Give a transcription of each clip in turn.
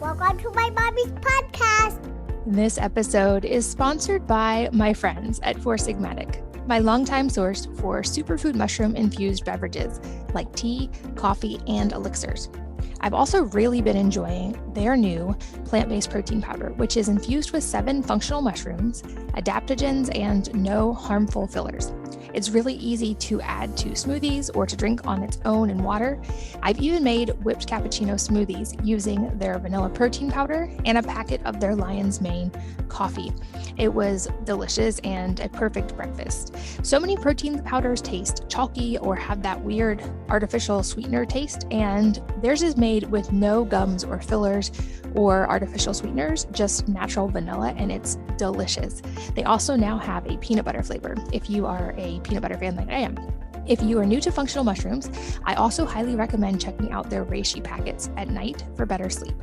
Welcome to my mommy's podcast. This episode is sponsored by my friends at Four Sigmatic, my longtime source for superfood mushroom-infused beverages like tea, coffee, and elixirs. I've also really been enjoying their new plant-based protein powder, which is infused with 7 functional mushrooms, adaptogens, and no harmful fillers. It's really easy to add to smoothies or to drink on its own in water. I've even made whipped cappuccino smoothies using their vanilla protein powder and a packet of their Lion's Mane coffee. It was delicious and a perfect breakfast. So many protein powders taste chalky or have that weird artificial sweetener taste, and theirs is made with no gums or fillers or artificial sweeteners, just natural vanilla, and it's delicious. They also now have a peanut butter flavor if you are a peanut butter fan like I am. If you are new to functional mushrooms, I also highly recommend checking out their reishi packets at night for better sleep.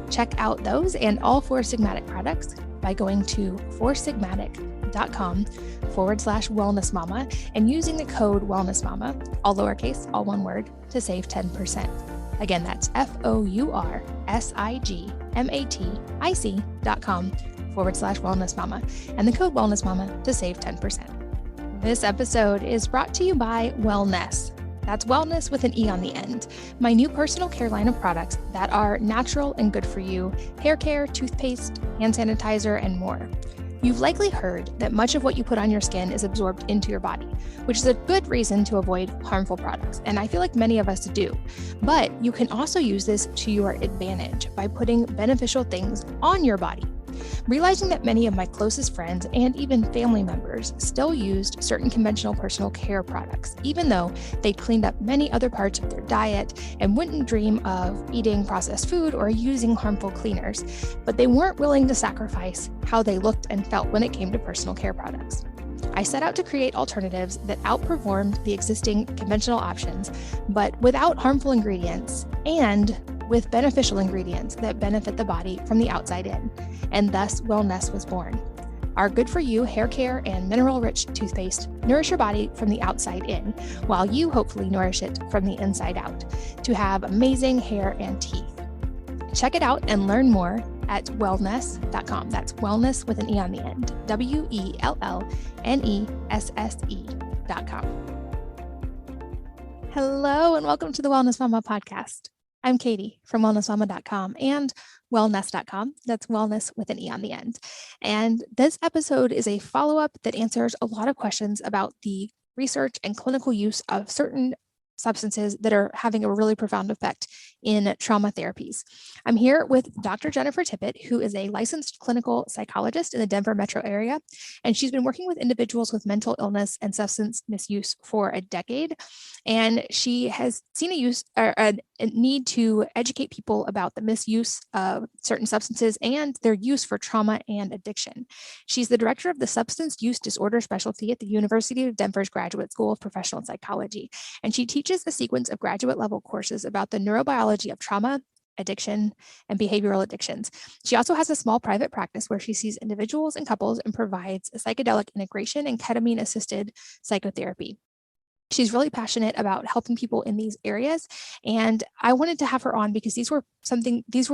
Check out those and all Four Sigmatic products by going to foursigmatic.com/wellnessmama and using the code wellnessmama, all lowercase, all one word, to save 10%. Again, that's foursigmatic.com/wellnessmama and the code wellnessmama to save 10%. This episode is brought to you by Wellness. That's wellness with an E on the end. My new personal care line of products that are natural and good for you: hair care, toothpaste, hand sanitizer, and more. You've likely heard that much of what you put on your skin is absorbed into your body, which is a good reason to avoid harmful products, and I feel like many of us do. But you can also use this to your advantage by putting beneficial things on your body. Realizing that many of my closest friends and even family members still used certain conventional personal care products, even though they'd cleaned up many other parts of their diet and wouldn't dream of eating processed food or using harmful cleaners, but they weren't willing to sacrifice how they looked and felt when it came to personal care products. I set out to create alternatives that outperformed the existing conventional options, but without harmful ingredients and with beneficial ingredients that benefit the body from the outside in, and thus Wellness was born. Our good-for-you hair care and mineral-rich toothpaste nourish your body from the outside in, while you hopefully nourish it from the inside out to have amazing hair and teeth. Check it out and learn more at wellness.com. That's wellness with an E on the end, WELLNESSE.com. Hello, and welcome to the Wellness Mama podcast. I'm Katie from wellnessmama.com and wellness.com. That's wellness with an E on the end. And this episode is a follow-up that answers a lot of questions about the research and clinical use of certain substances that are having a really profound effect in trauma therapies. I'm here with Dr. Jennifer Tippett, who is a licensed clinical psychologist in the Denver metro area, and she's been working with individuals with mental illness and substance misuse for a decade. And she has seen a need to educate people about the misuse of certain substances and their use for trauma and addiction. She's the director of the Substance Use Disorder Specialty at the University of Denver's Graduate School of Professional Psychology, and she teaches a sequence of graduate level courses about the neurobiology of trauma, addiction, and behavioral addictions. She also has a small private practice where she sees individuals and couples and provides psychedelic integration and ketamine-assisted psychotherapy. She's really passionate about helping people in these areas, and I wanted to have her on because these were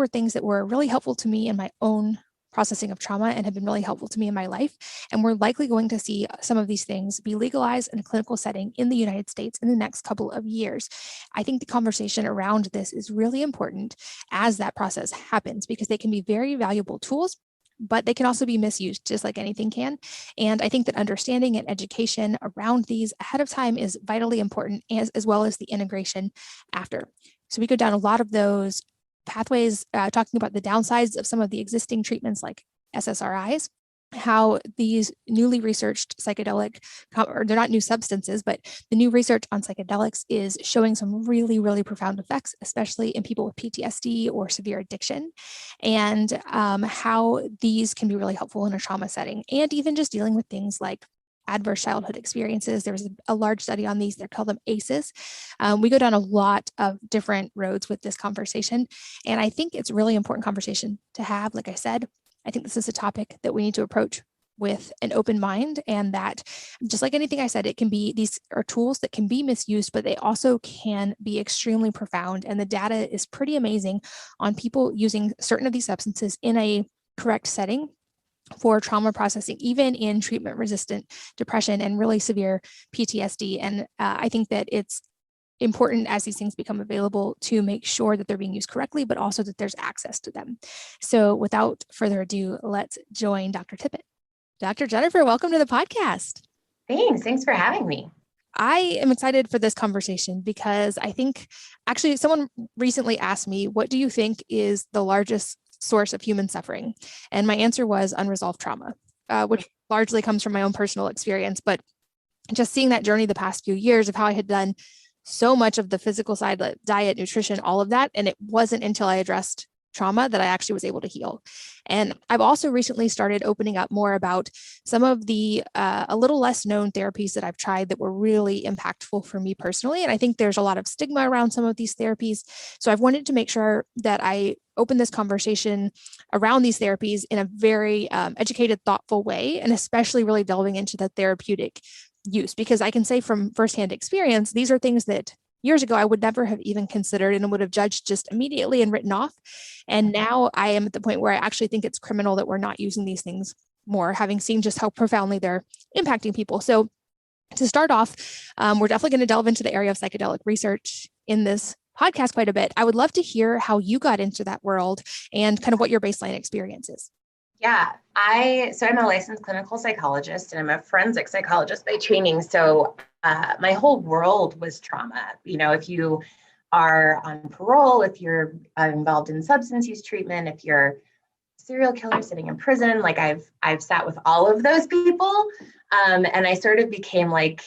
things that were really helpful to me in my own processing of trauma and have been really helpful to me in my life. And we're likely going to see some of these things be legalized in a clinical setting in the United States in the next couple of years. I think the conversation around this is really important as that process happens because they can be very valuable tools, but they can also be misused just like anything can. And I think that understanding and education around these ahead of time is vitally important, as well as the integration after. So we go down a lot of those pathways, talking about the downsides of some of the existing treatments like SSRIs, how these newly researched psychedelic, or they're not new substances, but the new research on psychedelics is showing some really, really profound effects, especially in people with PTSD or severe addiction, and how these can be really helpful in a trauma setting, and even just dealing with things like adverse childhood experiences. There's a large study on these. They call them ACEs. We go down a lot of different roads with this conversation, and I think it's a really important conversation to have. Like I said, I think this is a topic that we need to approach with an open mind, and that just like anything I said, these are tools that can be misused, but they also can be extremely profound. And the data is pretty amazing on people using certain of these substances in a correct setting for trauma processing, even in treatment-resistant depression and really severe PTSD. And I think that it's important as these things become available to make sure that they're being used correctly, but also that there's access to them. So without further ado, let's join Dr. Tippett. Dr. Jennifer, welcome to the podcast. Thanks for having me. I am excited for this conversation because I think actually someone recently asked me, what do you think is the largest source of human suffering? And my answer was unresolved trauma, which largely comes from my own personal experience, but just seeing that journey the past few years of how I had done so much of the physical side, like diet, nutrition, all of that. And it wasn't until I addressed trauma that I actually was able to heal. And I've also recently started opening up more about some of the a little less known therapies that I've tried that were really impactful for me personally. And I think there's a lot of stigma around some of these therapies. So I've wanted to make sure that I open this conversation around these therapies in a very educated, thoughtful way, and especially really delving into the therapeutic use, because I can say from firsthand experience, these are things that years ago I would never have even considered and would have judged just immediately and written off. And now I am at the point where I actually think it's criminal that we're not using these things more, having seen just how profoundly they're impacting people. So to start off, we're definitely going to delve into the area of psychedelic research in this podcast quite a bit. I would love to hear how you got into that world and kind of what your baseline experience is. Yeah, I'm a licensed clinical psychologist and I'm a forensic psychologist by training. So my whole world was trauma. You know, if you are on parole, if you're involved in substance use treatment, if you're a serial killer sitting in prison, like I've sat with all of those people, and I sort of became like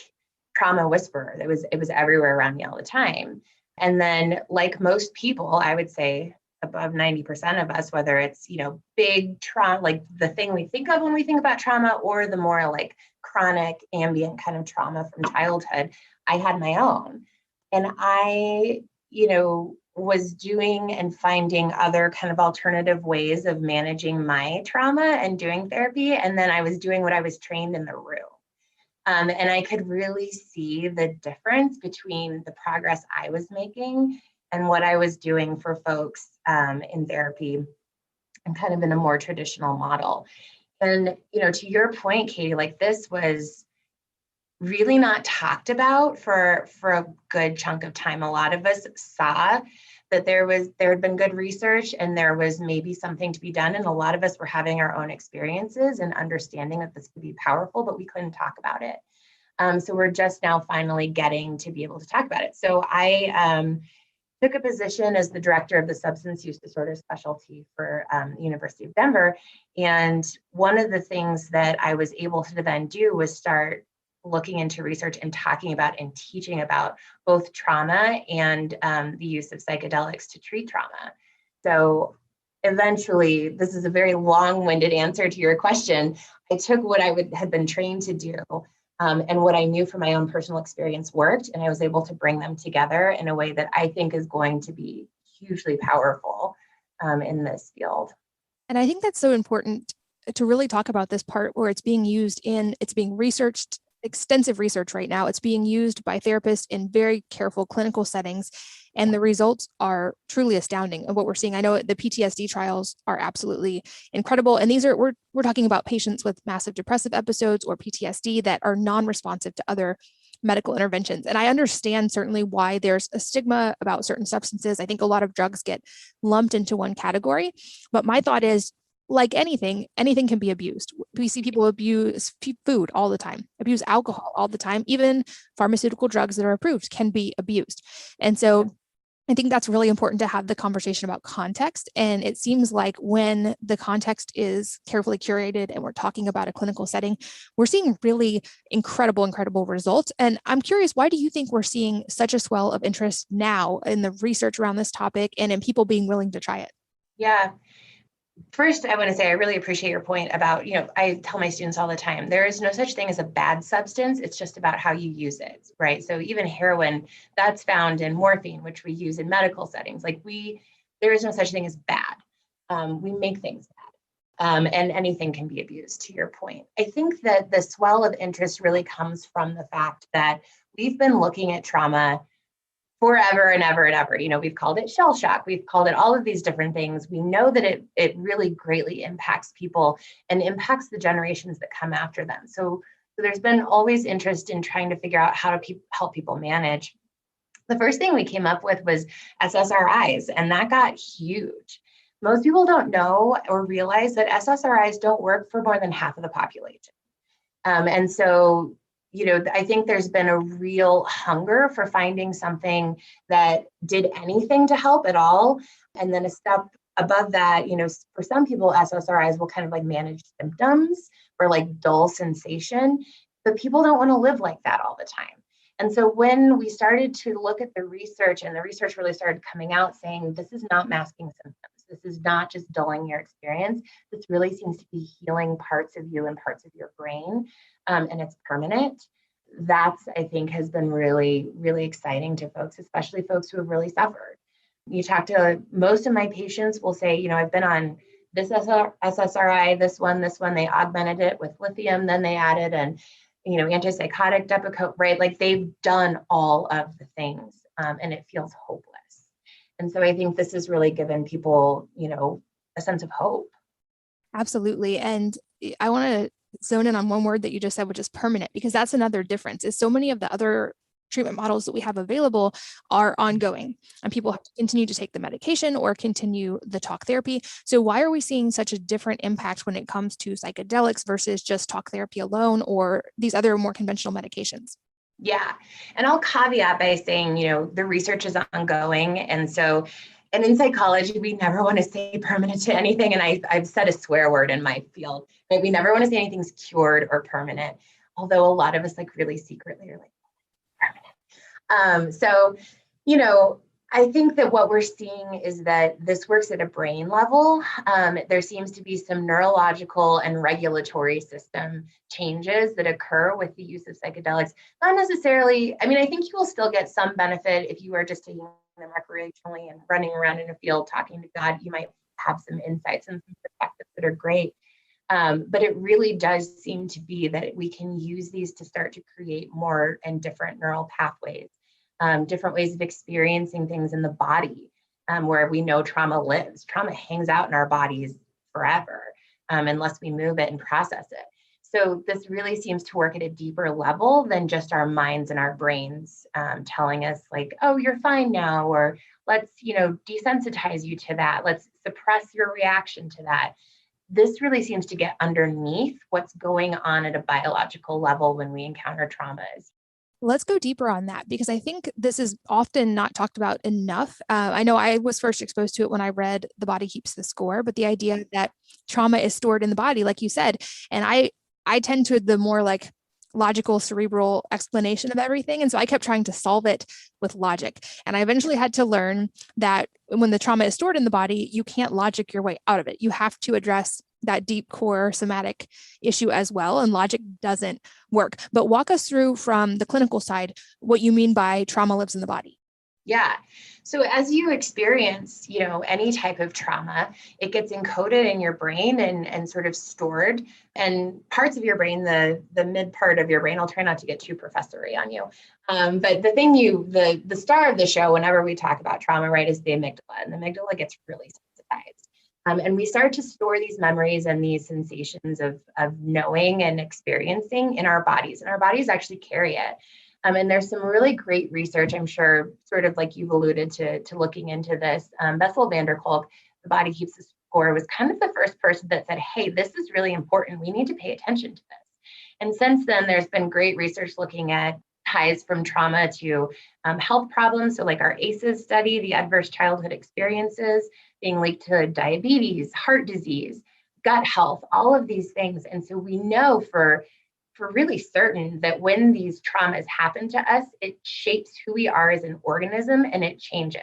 trauma whisperer. It was everywhere around me all the time. And then, like most people, I would say above 90% of us, whether it's, big trauma, like the thing we think of when we think about trauma, or the more like chronic ambient kind of trauma from childhood, I had my own. And I, was doing and finding other kind of alternative ways of managing my trauma and doing therapy. And then I was doing what I was trained in the room. And I could really see the difference between the progress I was making and what I was doing for folks in therapy and kind of in a more traditional model. And, to your point, Katie, like this was really not talked about for a good chunk of time. A lot of us saw that there had been good research and there was maybe something to be done. And a lot of us were having our own experiences and understanding that this could be powerful, but we couldn't talk about it. So we're just now finally getting to be able to talk about it. So I took a position as the director of the substance use disorder specialty for the University of Denver. And one of the things that I was able to then do was start looking into research and talking about and teaching about both trauma and the use of psychedelics to treat trauma. So eventually, this is a very long-winded answer to your question. I took what I had been trained to do and what I knew from my own personal experience worked, and I was able to bring them together in a way that I think is going to be hugely powerful in this field. And I think that's so important to really talk about this part where it's being researched, extensive research right now. It's being used by therapists in very careful clinical settings, and the results are truly astounding of what we're seeing. I know the PTSD trials are absolutely incredible, and these are we're talking about patients with massive depressive episodes or PTSD that are non-responsive to other medical interventions. And I understand certainly why there's a stigma about certain substances. I think a lot of drugs get lumped into one category, but my thought is, like anything can be abused. We see people abuse food all the time, abuse alcohol all the time. Even pharmaceutical drugs that are approved can be abused. And so I think that's really important to have the conversation about context. And it seems like when the context is carefully curated and we're talking about a clinical setting, we're seeing really incredible results. And I'm curious, why do you think we're seeing such a swell of interest now in the research around this topic and in people being willing to try it? Yeah. First, I want to say I really appreciate your point about, I tell my students all the time, there is no such thing as a bad substance. It's just about how you use it, right? So even heroin, that's found in morphine, which we use in medical settings. Like there is no such thing as bad. We make things bad. And anything can be abused, to your point. I think that the swell of interest really comes from the fact that we've been looking at trauma forever and ever and ever. We've called it shell shock. We've called it all of these different things. We know that it really greatly impacts people and impacts the generations that come after them. So there's been always interest in trying to figure out how to help people manage. The first thing we came up with was SSRIs, and that got huge. Most people don't know or realize that SSRIs don't work for more than half of the population. And so, I think there's been a real hunger for finding something that did anything to help at all. And then a step above that, for some people, SSRIs will kind of like manage symptoms or like dull sensation, but people don't want to live like that all the time. And so when we started to look at the research, and the research really started coming out saying, this is not masking symptoms. This is not just dulling your experience. This really seems to be healing parts of you and parts of your brain, and it's permanent. That's, I think, has been really, really exciting to folks, especially folks who have really suffered. You talk to most of my patients will say, I've been on this SSRI, this one, they augmented it with lithium, then they added an antipsychotic, Depakote, right? Like they've done all of the things, and it feels hopeless. And so I think this has really given people, a sense of hope. Absolutely. And I want to zone in on one word that you just said, which is permanent, because that's another difference. Is so many of the other treatment models that we have available are ongoing, and people have to continue to take the medication or continue the talk therapy. So why are we seeing such a different impact when it comes to psychedelics versus just talk therapy alone or these other more conventional medications? Yeah. And I'll caveat by saying, the research is ongoing. And in psychology, we never want to say permanent to anything. And I've said a swear word in my field, right? We never want to say anything's cured or permanent. Although a lot of us like really secretly are like, permanent. I think that what we're seeing is that this works at a brain level. There seems to be some neurological and regulatory system changes that occur with the use of psychedelics. Not necessarily, I think you will still get some benefit if you are just taking them recreationally and running around in a field talking to God. You might have some insights and some perspectives that are great. But it really does seem to be that we can use these to start to create more and different neural pathways. Different ways of experiencing things in the body, where we know trauma lives. Trauma hangs out in our bodies forever, unless we move it and process it. So this really seems to work at a deeper level than just our minds and our brains telling us like, oh, you're fine now, or let's, desensitize you to that. Let's suppress your reaction to that. This really seems to get underneath what's going on at a biological level when we encounter traumas. Let's go deeper on that, because I think this is often not talked about enough. I know I was first exposed to it when I read The Body Keeps the Score, but the idea that trauma is stored in the body, like you said, and I tend to the more like logical, cerebral explanation of everything. And so I kept trying to solve it with logic. And I eventually had to learn that when the trauma is stored in the body, you can't logic your way out of it. You have to address that deep core somatic issue as well. And logic doesn't work. But walk us through from the clinical side, what you mean by trauma lives in the body. Yeah. So as you experience, any type of trauma, it gets encoded in your brain and sort of stored. And parts of your brain, the mid part of your brain, I'll try not to get too professory on you. But the thing the star of the show, whenever we talk about trauma, right, is the amygdala. And the amygdala gets really sensitized. And we start to store these memories and these sensations of knowing and experiencing in our bodies. And our bodies actually carry it. And there's some really great research, I'm sure, sort of like you've alluded to looking into this. Bessel van der Kolk, The Body Keeps the Score, was kind of the first person that said, hey, this is really important. We need to pay attention to this. And since then, there's been great research looking at ties from trauma to health problems. So like our ACEs study, the adverse childhood experiences, being linked to diabetes, heart disease, gut health, all of these things. And so we know for really certain that when these traumas happen to us, it shapes who we are as an organism and it changes.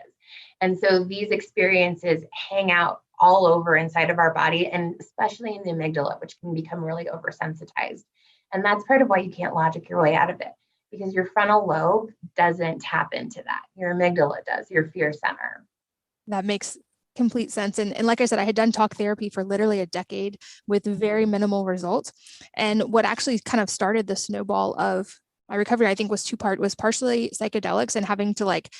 And so these experiences hang out all over inside of our body, and especially in the amygdala, which can become really oversensitized. And that's part of why you can't logic your way out of it, because your frontal lobe doesn't tap into that. Your amygdala does, your fear center. That makes complete sense. And like I said, I had done talk therapy for literally a decade with very minimal results. And what actually kind of started the snowball of my recovery, I think was was partially psychedelics and having to like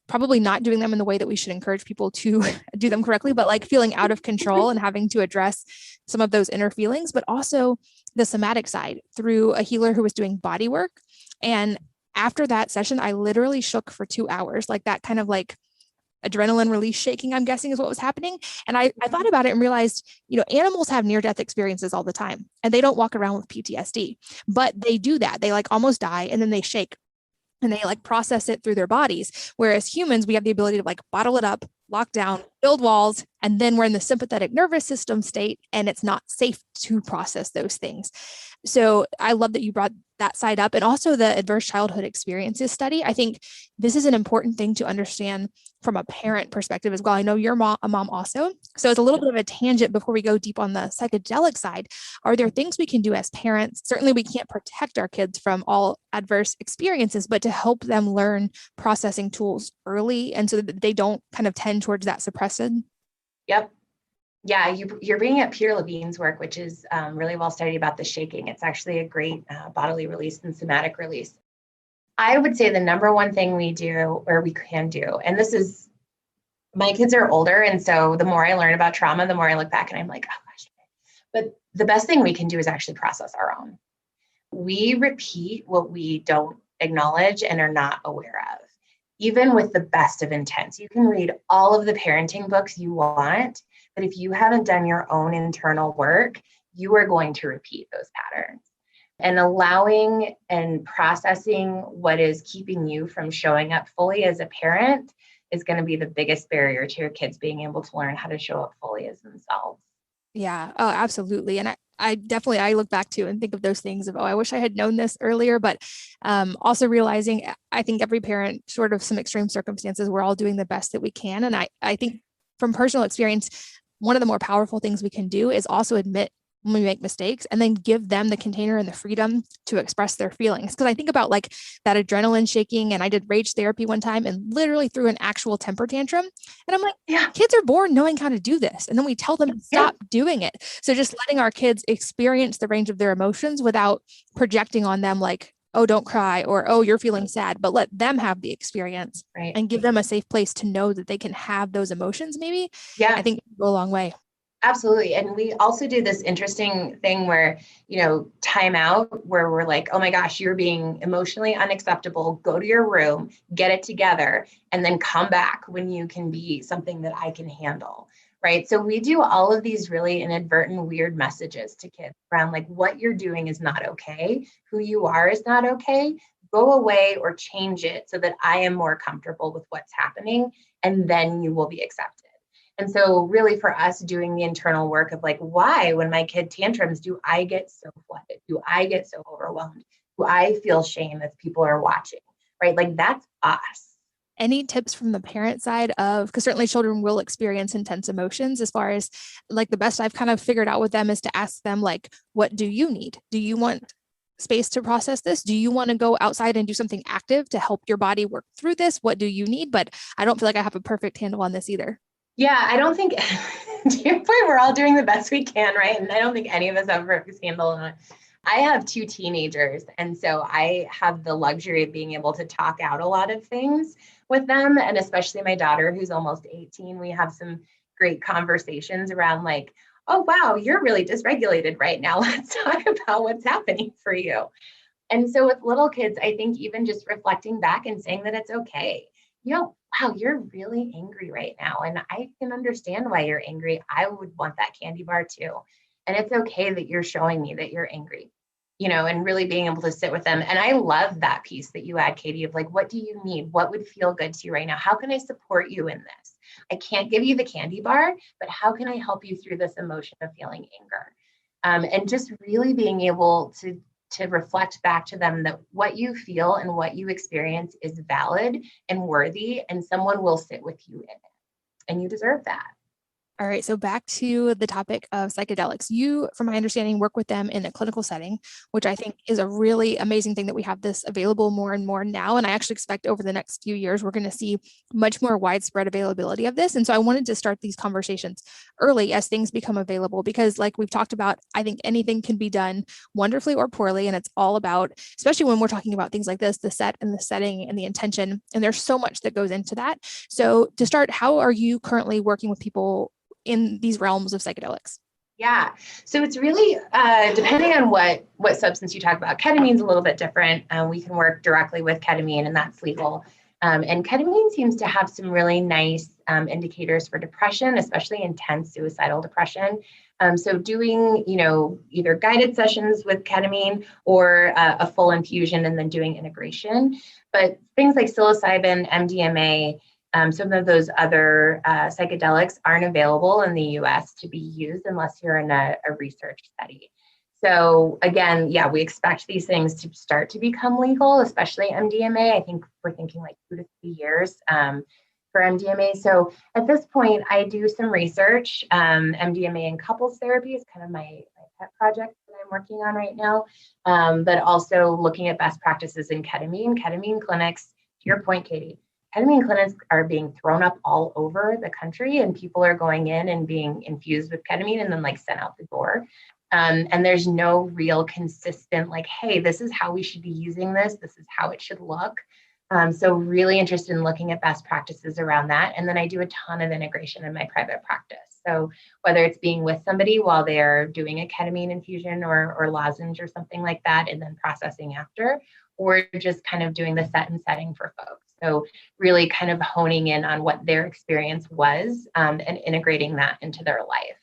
probably not doing them in the way that we should encourage people to do them correctly, but like feeling out of control and having to address some of those inner feelings, but also the somatic side through a healer who was doing body work. And after that session, I literally shook for 2 hours, like that kind of like adrenaline release shaking, I'm guessing is what was happening. And I thought about it and realized, animals have near-death experiences all the time and they don't walk around with PTSD, but they do that. They like almost die and then they shake and they like process it through their bodies. Whereas humans, we have the ability to like bottle it up, lock down, build walls, and then we're in the sympathetic nervous system state and it's not safe to process those things. So I love that you brought that side up, and also the adverse childhood experiences study. I think this is an important thing to understand from a parent perspective as well. I know you're a mom also. So it's a little bit of a tangent before we go deep on the psychedelic side. Are there things we can do as parents? Certainly we can't protect our kids from all adverse experiences, but to help them learn processing tools early and so that they don't kind of tend towards that suppressed. Yep. Yeah, you're bringing up Peter Levine's work, which is really well studied about the shaking. It's actually a great bodily release and somatic release. I would say the number one thing we do, or we can do, and this is, my kids are older, and so the more I learn about trauma, the more I look back and I'm like, oh gosh. But the best thing we can do is actually process our own. We repeat what we don't acknowledge and are not aware of, even with the best of intents. You can read all of the parenting books you want, but if you haven't done your own internal work, you are going to repeat those patterns. And allowing and processing what is keeping you from showing up fully as a parent is going to be the biggest barrier to your kids being able to learn how to show up fully as themselves. Yeah. Oh, absolutely. And I look back to and think of those things of, I wish I had known this earlier, but also realizing I think every parent, short of some extreme circumstances, we're all doing the best that we can. And I think from personal experience, one of the more powerful things we can do is also admit when we make mistakes and then give them the container and the freedom to express their feelings. Because I think about like that adrenaline shaking, and I did rage therapy one time and literally threw an actual temper tantrum. And I'm like, yeah, kids are born knowing how to do this. And then we tell them to stop doing it. So just letting our kids experience the range of their emotions without projecting on them like, oh, don't cry, or, oh, you're feeling sad, but let them have the experience and give them a safe place to know that they can have those emotions maybe. Yeah. I think it will go a long way. Absolutely. And we also do this interesting thing where, time out, where we're like, oh my gosh, you're being emotionally unacceptable. Go to your room, get it together, and then come back when you can be something that I can handle. Right. So we do all of these really inadvertent, weird messages to kids around like what you're doing is not okay. Who you are is not okay. Go away or change it so that I am more comfortable with what's happening. And then you will be accepted. And so really for us doing the internal work of like, why, when my kid tantrums, do I get so flooded? Do I get so overwhelmed? Do I feel shame if people are watching? Right? Like that's us. Any tips from the parent side of, because certainly children will experience intense emotions, as far as like the best I've kind of figured out with them is to ask them like, what do you need? Do you want space to process this? Do you want to go outside and do something active to help your body work through this? What do you need? But I don't feel like I have a perfect handle on this either. Yeah, I don't think, to your point, we're all doing the best we can, right? And I don't think any of us have a perfect handle on it. I have 2 teenagers, and so I have the luxury of being able to talk out a lot of things with them, and especially my daughter, who's almost 18. We have some great conversations around like, oh, wow, you're really dysregulated right now. Let's talk about what's happening for you. And so with little kids, I think even just reflecting back and saying that it's okay. Wow, you're really angry right now. And I can understand why you're angry. I would want that candy bar too. And it's okay that you're showing me that you're angry, and really being able to sit with them. And I love that piece that you add, Katie, of like, what do you need? What would feel good to you right now? How can I support you in this? I can't give you the candy bar, but how can I help you through this emotion of feeling anger? And just really being able to reflect back to them that what you feel and what you experience is valid and worthy, and someone will sit with you in it, and you deserve that. All right, so back to the topic of psychedelics. You, from my understanding, work with them in a clinical setting, which I think is a really amazing thing that we have this available more and more now. And I actually expect over the next few years, we're going to see much more widespread availability of this. And so I wanted to start these conversations early as things become available, because like we've talked about, I think anything can be done wonderfully or poorly. And it's all about, especially when we're talking about things like this, the set and the setting and the intention. And there's so much that goes into that. So to start, how are you currently working with people in these realms of psychedelics? Yeah, so it's really depending on what substance you talk about. Ketamine's a little bit different. We can work directly with ketamine, and that's legal. And ketamine seems to have some really nice indicators for depression, especially intense suicidal depression. So doing, either guided sessions with ketamine or a full infusion and then doing integration. But things like psilocybin, MDMA, some of those other psychedelics aren't available in the US to be used unless you're in a research study. So again, yeah, we expect these things to start to become legal, especially MDMA. I think we're thinking like 2 to 3 years for MDMA. So at this point, I do some research. MDMA and couples therapy is kind of my pet project that I'm working on right now, but also looking at best practices in ketamine clinics. To your point, Katie, ketamine clinics are being thrown up all over the country, and people are going in and being infused with ketamine and then like sent out the door. And there's no real consistent, like, hey, this is how we should be using this. This is how it should look. So really interested in looking at best practices around that. And then I do a ton of integration in my private practice. So whether it's being with somebody while they're doing a ketamine infusion or lozenge or something like that, and then processing after, or just kind of doing the set and setting for folks. So really kind of honing in on what their experience was and integrating that into their life.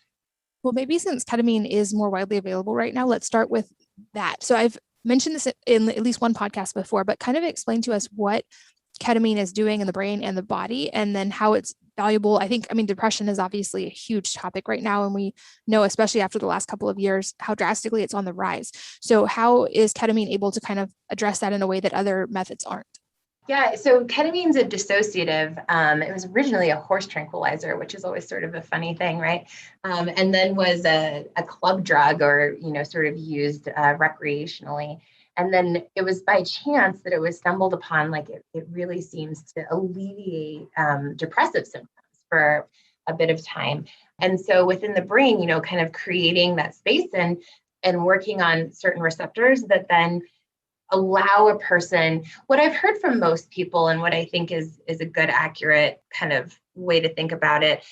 Well, maybe since ketamine is more widely available right now, let's start with that. So I've mentioned this in at least one podcast before, but kind of explain to us what ketamine is doing in the brain and the body, and then how it's valuable. I mean, depression is obviously a huge topic right now. And we know, especially after the last couple of years, how drastically it's on the rise. So how is ketamine able to kind of address that in a way that other methods aren't? Yeah, so ketamine's a dissociative. It was originally a horse tranquilizer, which is always sort of a funny thing, right? And then was a club drug, or, sort of used recreationally. And then it was by chance that it was stumbled upon, like it really seems to alleviate depressive symptoms for a bit of time. And so within the brain, kind of creating that space and working on certain receptors that then allow a person, what I've heard from most people, and what I think is a good, accurate kind of way to think about it,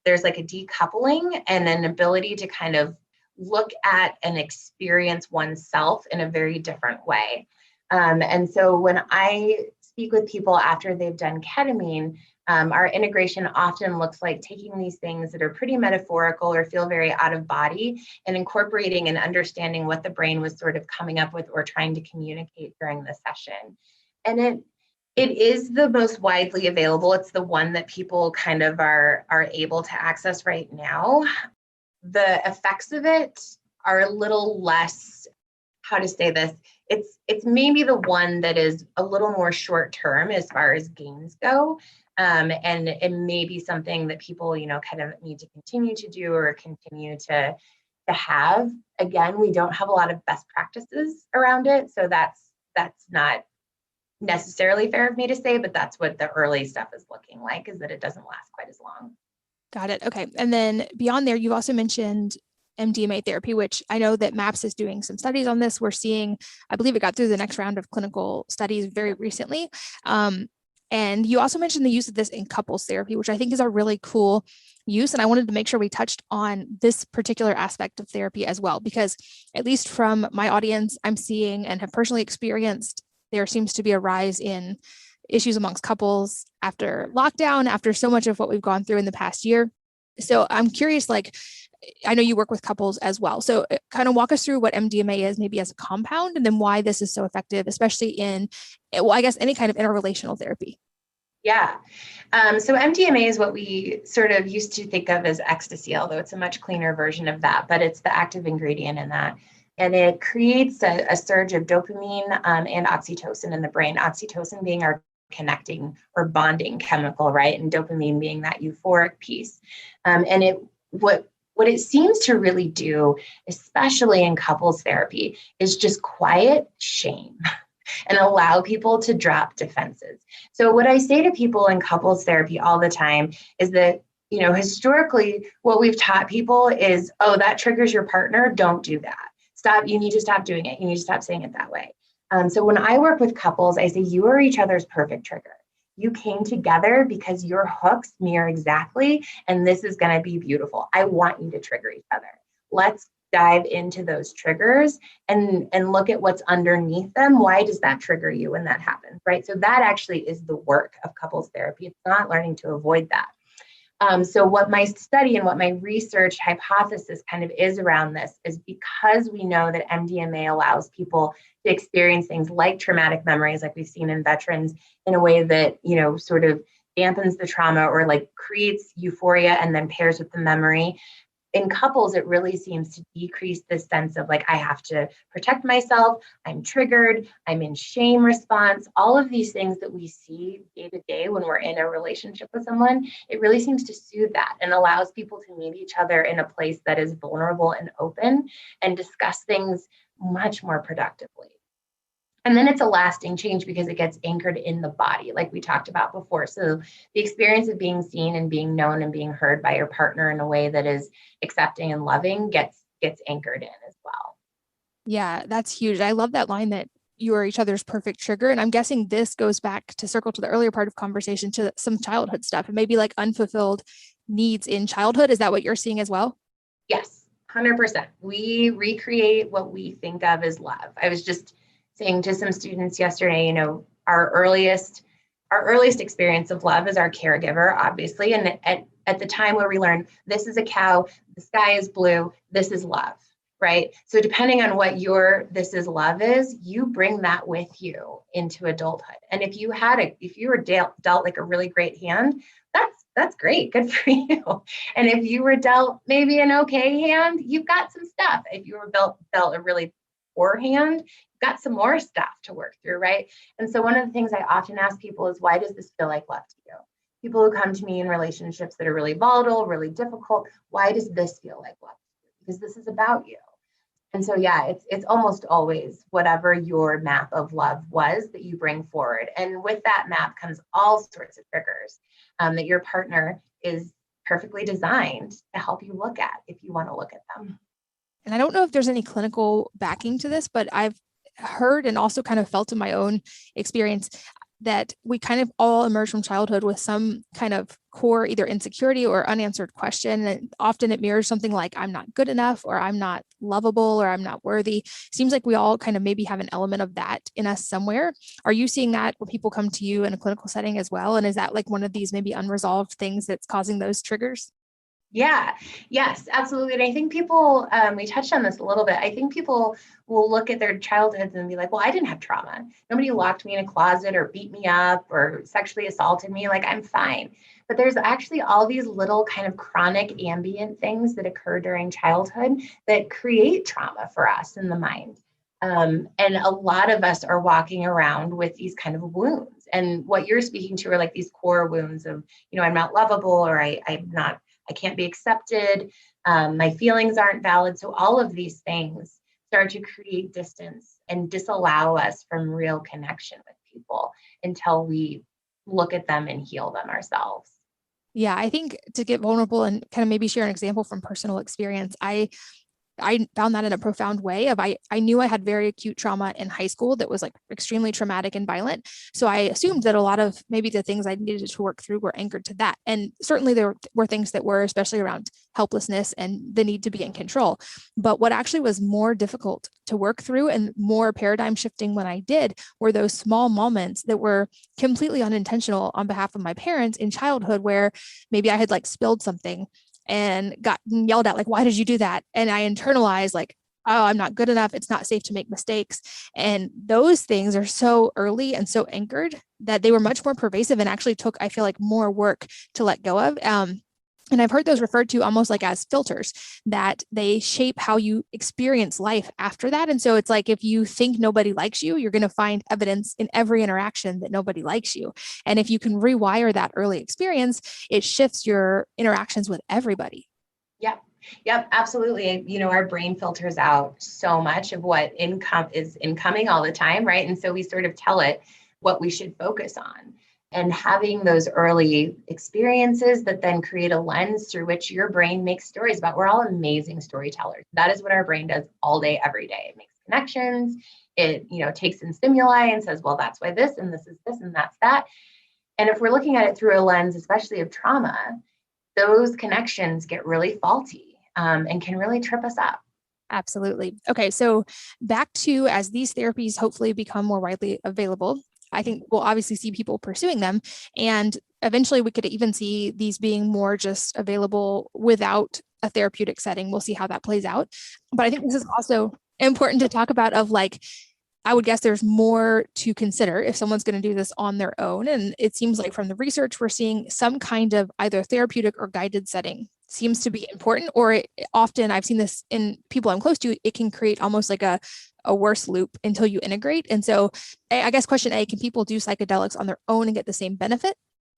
there's like a decoupling and an ability to kind of look at and experience oneself in a very different way. And so when I speak with people after they've done ketamine, our integration often looks like taking these things that are pretty metaphorical or feel very out of body and incorporating and understanding what the brain was sort of coming up with or trying to communicate during the session. And it is the most widely available. It's the one that people kind of are able to access right now. The effects of it are a little less, how to say this, it's maybe the one that is a little more short term as far as gains go. And it may be something that people, kind of need to continue to do or continue to have. Again, we don't have a lot of best practices around it. So that's not necessarily fair of me to say, but that's what the early stuff is looking like, is that it doesn't last quite as long. Got it. Okay. And then beyond there, you've also mentioned Mdma therapy, which I know that MAPS is doing some studies on this. We're seeing, I believe it got through the next round of clinical studies very recently. And you also mentioned the use of this in couples therapy, which I think is a really cool use. And I wanted to make sure we touched on this particular aspect of therapy as well, because at least from my audience, I'm seeing and have personally experienced, there seems to be a rise in issues amongst couples after lockdown, after so much of what we've gone through in the past year. So I'm curious, like, I know you work with couples as well. So kind of walk us through what MDMA is, maybe as a compound, and then why this is so effective, especially in, well, I guess any kind of interrelational therapy. Yeah. So MDMA is what we sort of used to think of as ecstasy, although it's a much cleaner version of that, but it's the active ingredient in that. And it creates a surge of dopamine and oxytocin in the brain, oxytocin being our connecting or bonding chemical, right? And dopamine being that euphoric piece. And what it seems to really do, especially in couples therapy, is just quiet shame and allow people to drop defenses. So what I say to people in couples therapy all the time is that, historically, what we've taught people is, oh, that triggers your partner. Don't do that. Stop. You need to stop doing it. You need to stop saying it that way. So when I work with couples, I say, you are each other's perfect trigger. You came together because your hooks mirror exactly, and this is going to be beautiful. I want you to trigger each other. Let's dive into those triggers and look at what's underneath them. Why does that trigger you when that happens, right? So that actually is the work of couples therapy. It's not learning to avoid that. So what my study and what my research hypothesis kind of is around this is because we know that MDMA allows people to experience things like traumatic memories, like we've seen in veterans, in a way that, sort of dampens the trauma or like creates euphoria and then pairs with the memory. In couples, it really seems to decrease this sense of like, I have to protect myself, I'm triggered, I'm in shame response, all of these things that we see day to day when we're in a relationship with someone. It really seems to soothe that and allows people to meet each other in a place that is vulnerable and open and discuss things much more productively. And then it's a lasting change because it gets anchored in the body, like we talked about before. So the experience of being seen and being known and being heard by your partner in a way that is accepting and loving gets anchored in as well. Yeah, that's huge. I love that line that you are each other's perfect trigger. And I'm guessing this goes back to circle to the earlier part of conversation to some childhood stuff and maybe like unfulfilled needs in childhood. Is that what you're seeing as well? Yes, 100%. We recreate what we think of as love. I was just saying to some students yesterday, our earliest experience of love is our caregiver, obviously. And at the time where we learn this is a cow, the sky is blue, this is love, right? So depending on what your this is love is, you bring that with you into adulthood. And if you were dealt like a really great hand, that's great, good for you. And if you were dealt maybe an okay hand, you've got some stuff. If you were dealt a really poor hand, you've got some more stuff to work through, right? And so one of the things I often ask people is, why does this feel like love to you? People who come to me in relationships that are really volatile, really difficult, why does this feel like love to you? Because this is about you. And so, yeah, it's almost always whatever your map of love was that you bring forward. And with that map comes all sorts of triggers that your partner is perfectly designed to help you look at if you want to look at them. And I don't know if there's any clinical backing to this, but I've heard and also kind of felt in my own experience that we kind of all emerge from childhood with some kind of core either insecurity or unanswered question. And often it mirrors something like, I'm not good enough, or I'm not lovable, or I'm not worthy. Seems like we all kind of maybe have an element of that in us somewhere. Are you seeing that when people come to you in a clinical setting as well? And is that like one of these maybe unresolved things that's causing those triggers? Yeah, yes, absolutely. And I think people, we touched on this a little bit. I think people will look at their childhoods and be like, well, I didn't have trauma. Nobody locked me in a closet or beat me up or sexually assaulted me. Like, I'm fine. But there's actually all these little kind of chronic ambient things that occur during childhood that create trauma for us in the mind. And a lot of us are walking around with these kind of wounds. And what you're speaking to are like these core wounds of, I'm not lovable, or I can't be accepted. My feelings aren't valid. So all of these things start to create distance and disallow us from real connection with people until we look at them and heal them ourselves. Yeah, I think to get vulnerable and kind of maybe share an example from personal experience, I found that in a profound way of I knew I had very acute trauma in high school that was like extremely traumatic and violent. So I assumed that a lot of maybe the things I needed to work through were anchored to that. And certainly there were things that were, especially around helplessness and the need to be in control. But what actually was more difficult to work through and more paradigm shifting when I did were those small moments that were completely unintentional on behalf of my parents in childhood, where maybe I had like spilled something and got yelled at, like, why did you do that? And I internalized like, oh, I'm not good enough. It's not safe to make mistakes. And those things are so early and so anchored that they were much more pervasive and actually took, I feel like, more work to let go of. And I've heard those referred to almost like as filters, that they shape how you experience life after that. And so it's like, if you think nobody likes you, you're going to find evidence in every interaction that nobody likes you. And if you can rewire that early experience, it shifts your interactions with everybody. Yep. Yep, absolutely. Our brain filters out so much of what is incoming all the time, right? And so we sort of tell it what we should focus on. And having those early experiences that then create a lens through which your brain makes stories about. We're all amazing storytellers. That is what our brain does all day, every day. It makes connections. It, takes in stimuli and says, well, that's why this, and this is this, and that's that. And if we're looking at it through a lens, especially of trauma, those connections get really faulty and can really trip us up. Absolutely. Okay. So back to as these therapies hopefully become more widely available, I think we'll obviously see people pursuing them. And eventually we could even see these being more just available without a therapeutic setting. We'll see how that plays out. But I think this is also important to talk about I would guess there's more to consider if someone's going to do this on their own. And it seems like from the research, we're seeing some kind of either therapeutic or guided setting seems to be important, or often I've seen this in people I'm close to, it can create almost like a worse loop until you integrate. And so I guess question A, can people do psychedelics on their own and get the same benefit?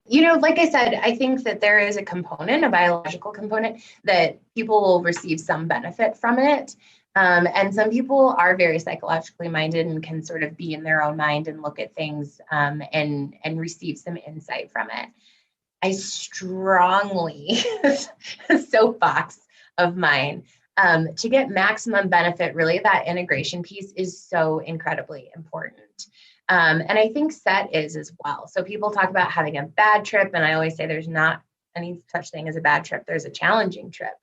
Like I said, I think that there is a biological component, that people will receive some benefit from it. And some people are very psychologically minded and can sort of be in their own mind and look at things and receive some insight from it. I strongly, soapbox of mine, to get maximum benefit, really that integration piece is so incredibly important. And I think set is as well. So people talk about having a bad trip, and I always say there's not any such thing as a bad trip. There's a challenging trip.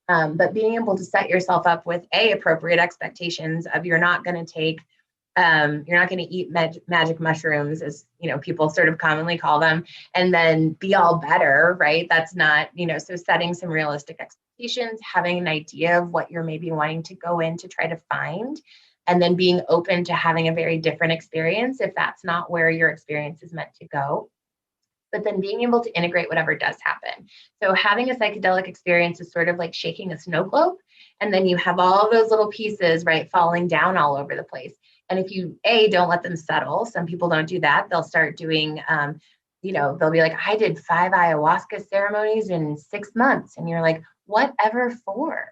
But being able to set yourself up with appropriate expectations of you're not going to eat magic mushrooms, as people sort of commonly call them, and then be all better, right? That's not, so setting some realistic expectations, having an idea of what you're maybe wanting to go in to try to find, and then being open to having a very different experience if that's not where your experience is meant to go. But then being able to integrate whatever does happen. So having a psychedelic experience is sort of like shaking a snow globe, and then you have all those little pieces, right, falling down all over the place. And if you, don't let them settle, some people don't do that. They'll start doing, they'll be like, I did 5 ayahuasca ceremonies in 6 months. And you're like, whatever for,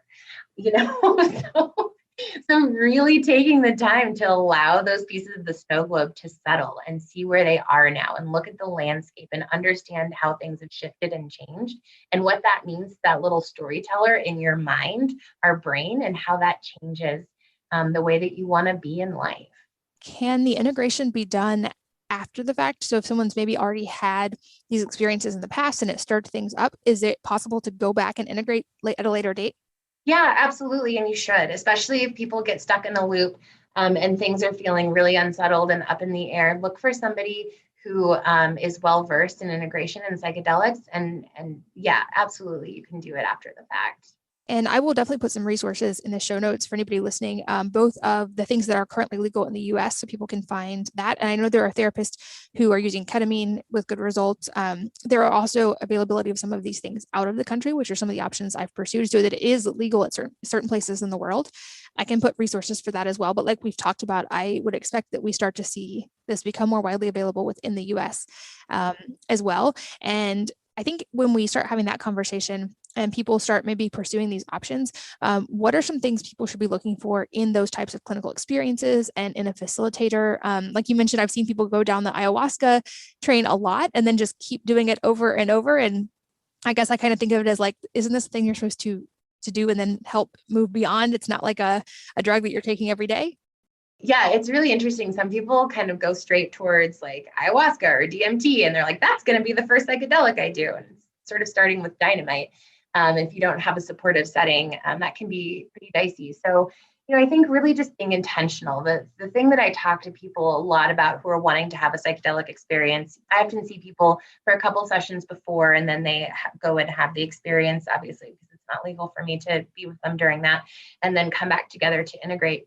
So really taking the time to allow those pieces of the snow globe to settle and see where they are now and look at the landscape and understand how things have shifted and changed and what that means, that little storyteller in your mind, our brain, and how that changes the way that you want to be in life. Can the integration be done after the fact? So if someone's maybe already had these experiences in the past and it started things up, is it possible to go back and integrate at a later date? Yeah, absolutely. And you should, especially if people get stuck in a loop and things are feeling really unsettled and up in the air. Look for somebody who is well-versed in integration and psychedelics. And yeah, absolutely, you can do it after the fact. And I will definitely put some resources in the show notes for anybody listening, both of the things that are currently legal in the US so people can find that. And I know there are therapists who are using ketamine with good results. There are also availability of some of these things out of the country, which are some of the options I've pursued, so that it is legal at certain places in the world. I can put resources for that as well. But like we've talked about, I would expect that we start to see this become more widely available within the US as well. And I think when we start having that conversation and people start maybe pursuing these options, what are some things people should be looking for in those types of clinical experiences and in a facilitator? Like you mentioned, I've seen people go down the ayahuasca train a lot and then just keep doing it over and over. And I guess I kind of think of it as like, isn't this a thing you're supposed to do and then help move beyond? It's not like a drug that you're taking every day. Yeah, it's really interesting. Some people kind of go straight towards like ayahuasca or DMT, and they're like, that's going to be the first psychedelic I do. And it's sort of starting with dynamite. If you don't have a supportive setting, that can be pretty dicey. So, I think really just being intentional. The thing that I talk to people a lot about who are wanting to have a psychedelic experience, I often see people for a couple sessions before, and then they go and have the experience, obviously, because it's not legal for me to be with them during that, and then come back together to integrate.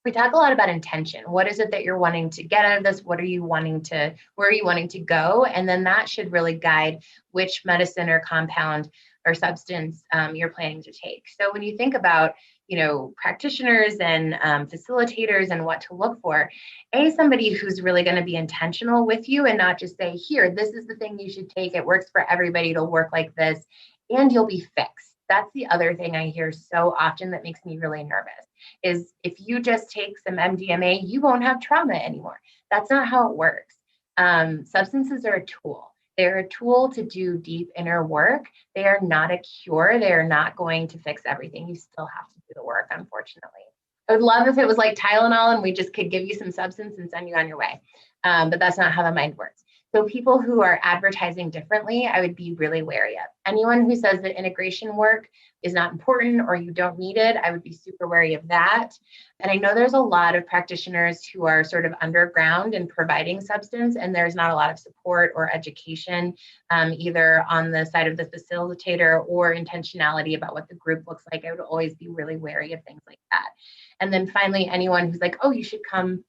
We talk a lot about intention. What is it that you're wanting to get out of this? Where are you wanting to go? And then that should really guide which medicine or compound or substance you're planning to take. So when you think about, practitioners and facilitators and what to look for, somebody who's really going to be intentional with you and not just say, here, this is the thing you should take. It works for everybody. It'll work like this, and you'll be fixed. That's the other thing I hear so often that makes me really nervous is if you just take some MDMA, you won't have trauma anymore. That's not how it works. Substances are a tool. They're a tool to do deep inner work. They are not a cure. They are not going to fix everything. You still have to do the work, unfortunately. I would love if it was like Tylenol and we just could give you some substance and send you on your way. But that's not how the mind works. So people who are advertising differently, I would be really wary of. Anyone who says that integration work is not important or you don't need it, I would be super wary of that. And I know there's a lot of practitioners who are sort of underground in providing substance, and there's not a lot of support or education, either on the side of the facilitator or intentionality about what the group looks like. I would always be really wary of things like that. And then finally, anyone who's like, oh, you should come,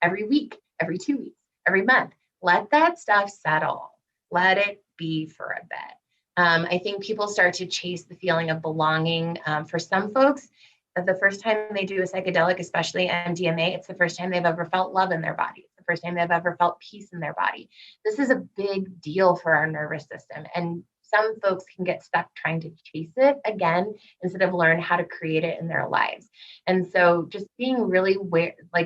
every week, every 2 weeks, every month. Let that stuff settle. Let it be for a bit. I think people start to chase the feeling of belonging. For some folks, the first time they do a psychedelic, especially MDMA, it's the first time they've ever felt love in their body. It's the first time they've ever felt peace in their body. This is a big deal for our nervous system. And some folks can get stuck trying to chase it again instead of learn how to create it in their lives. And so just being really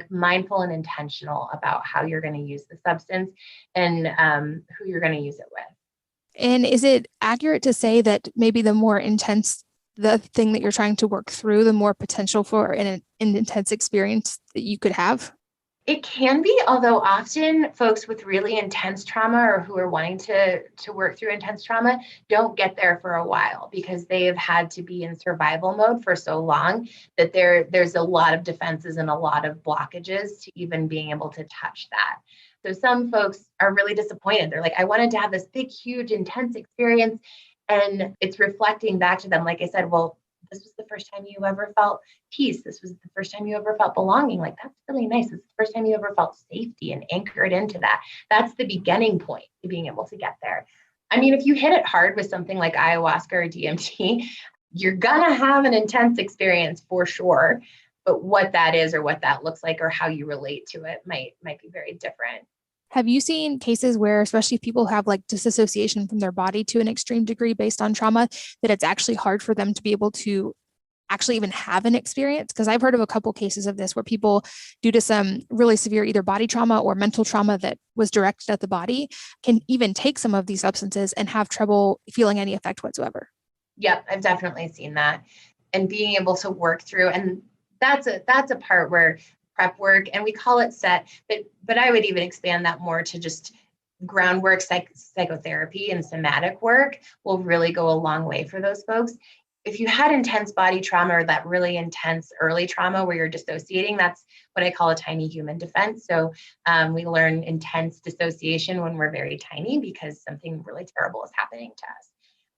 mindful and intentional about how you're going to use the substance and who you're going to use it with. And is it accurate to say that maybe the more intense the thing that you're trying to work through, the more potential for an intense experience that you could have? It can be, although often folks with really intense trauma or who are wanting to work through intense trauma don't get there for a while because they have had to be in survival mode for so long that there's a lot of defenses and a lot of blockages to even being able to touch that. So some folks are really disappointed. They're like, I wanted to have this big, huge, intense experience. And it's reflecting back to them, like I said, well, this was the first time you ever felt peace. This was the first time you ever felt belonging. Like, that's really nice. It's the first time you ever felt safety and anchored into that. That's the beginning point to being able to get there. I mean, if you hit it hard with something like ayahuasca or DMT, you're going to have an intense experience for sure. But what that is or what that looks like or how you relate to it might be very different. Have you seen cases where, especially if people have like disassociation from their body to an extreme degree based on trauma, that it's actually hard for them to be able to actually even have an experience? Because I've heard of a couple cases of this where people, due to some really severe either body trauma or mental trauma that was directed at the body, can even take some of these substances and have trouble feeling any effect whatsoever. Yep, I've definitely seen that. And being able to work through, and that's a part where prep work, and we call it set, but I would even expand that more to just groundwork, psychotherapy and somatic work will really go a long way for those folks. If you had intense body trauma or that really intense early trauma where you're dissociating, that's what I call a tiny human defense. So we learn intense dissociation when we're very tiny because something really terrible is happening to us.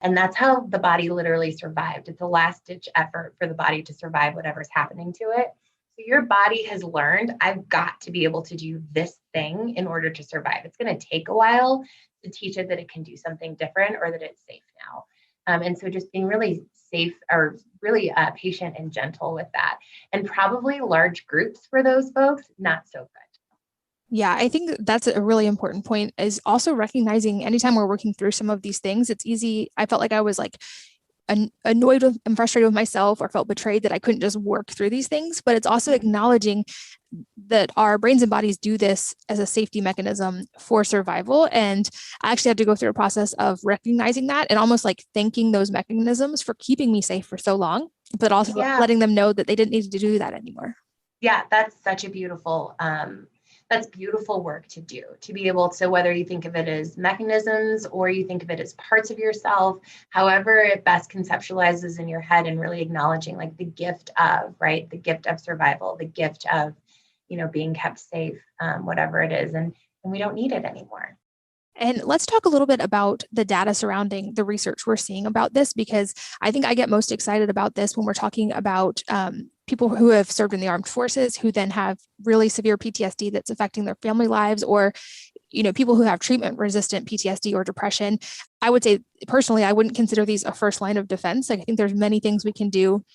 And that's how the body literally survived. It's a last ditch effort for the body to survive whatever's happening to it. So your body has learned, I've got to be able to do this thing in order to survive. It's going to take a while to teach it that it can do something different or that it's safe now. And so just being really safe or really patient and gentle with that. And probably large groups for those folks, not so good. Yeah, I think that's a really important point, is also recognizing anytime we're working through some of these things, it's easy. I felt like I was like annoyed with and frustrated with myself or felt betrayed that I couldn't just work through these things. But it's also acknowledging that our brains and bodies do this as a safety mechanism for survival. And I actually had to go through a process of recognizing that and almost like thanking those mechanisms for keeping me safe for so long, but also letting them know that they didn't need to do that anymore. Yeah, that's such a beautiful that's beautiful work to do, to be able to, whether you think of it as mechanisms or you think of it as parts of yourself, however it best conceptualizes in your head, and really acknowledging like the gift of, right? The gift of survival, the gift of, being kept safe, whatever it is. And we don't need it anymore. And let's talk a little bit about the data surrounding the research we're seeing about this, because I think I get most excited about this when we're talking about people who have served in the armed forces, who then have really severe PTSD that's affecting their family lives, or people who have treatment-resistant PTSD or depression. I would say, personally, I wouldn't consider these a first line of defense. Like, I think there's many things we can do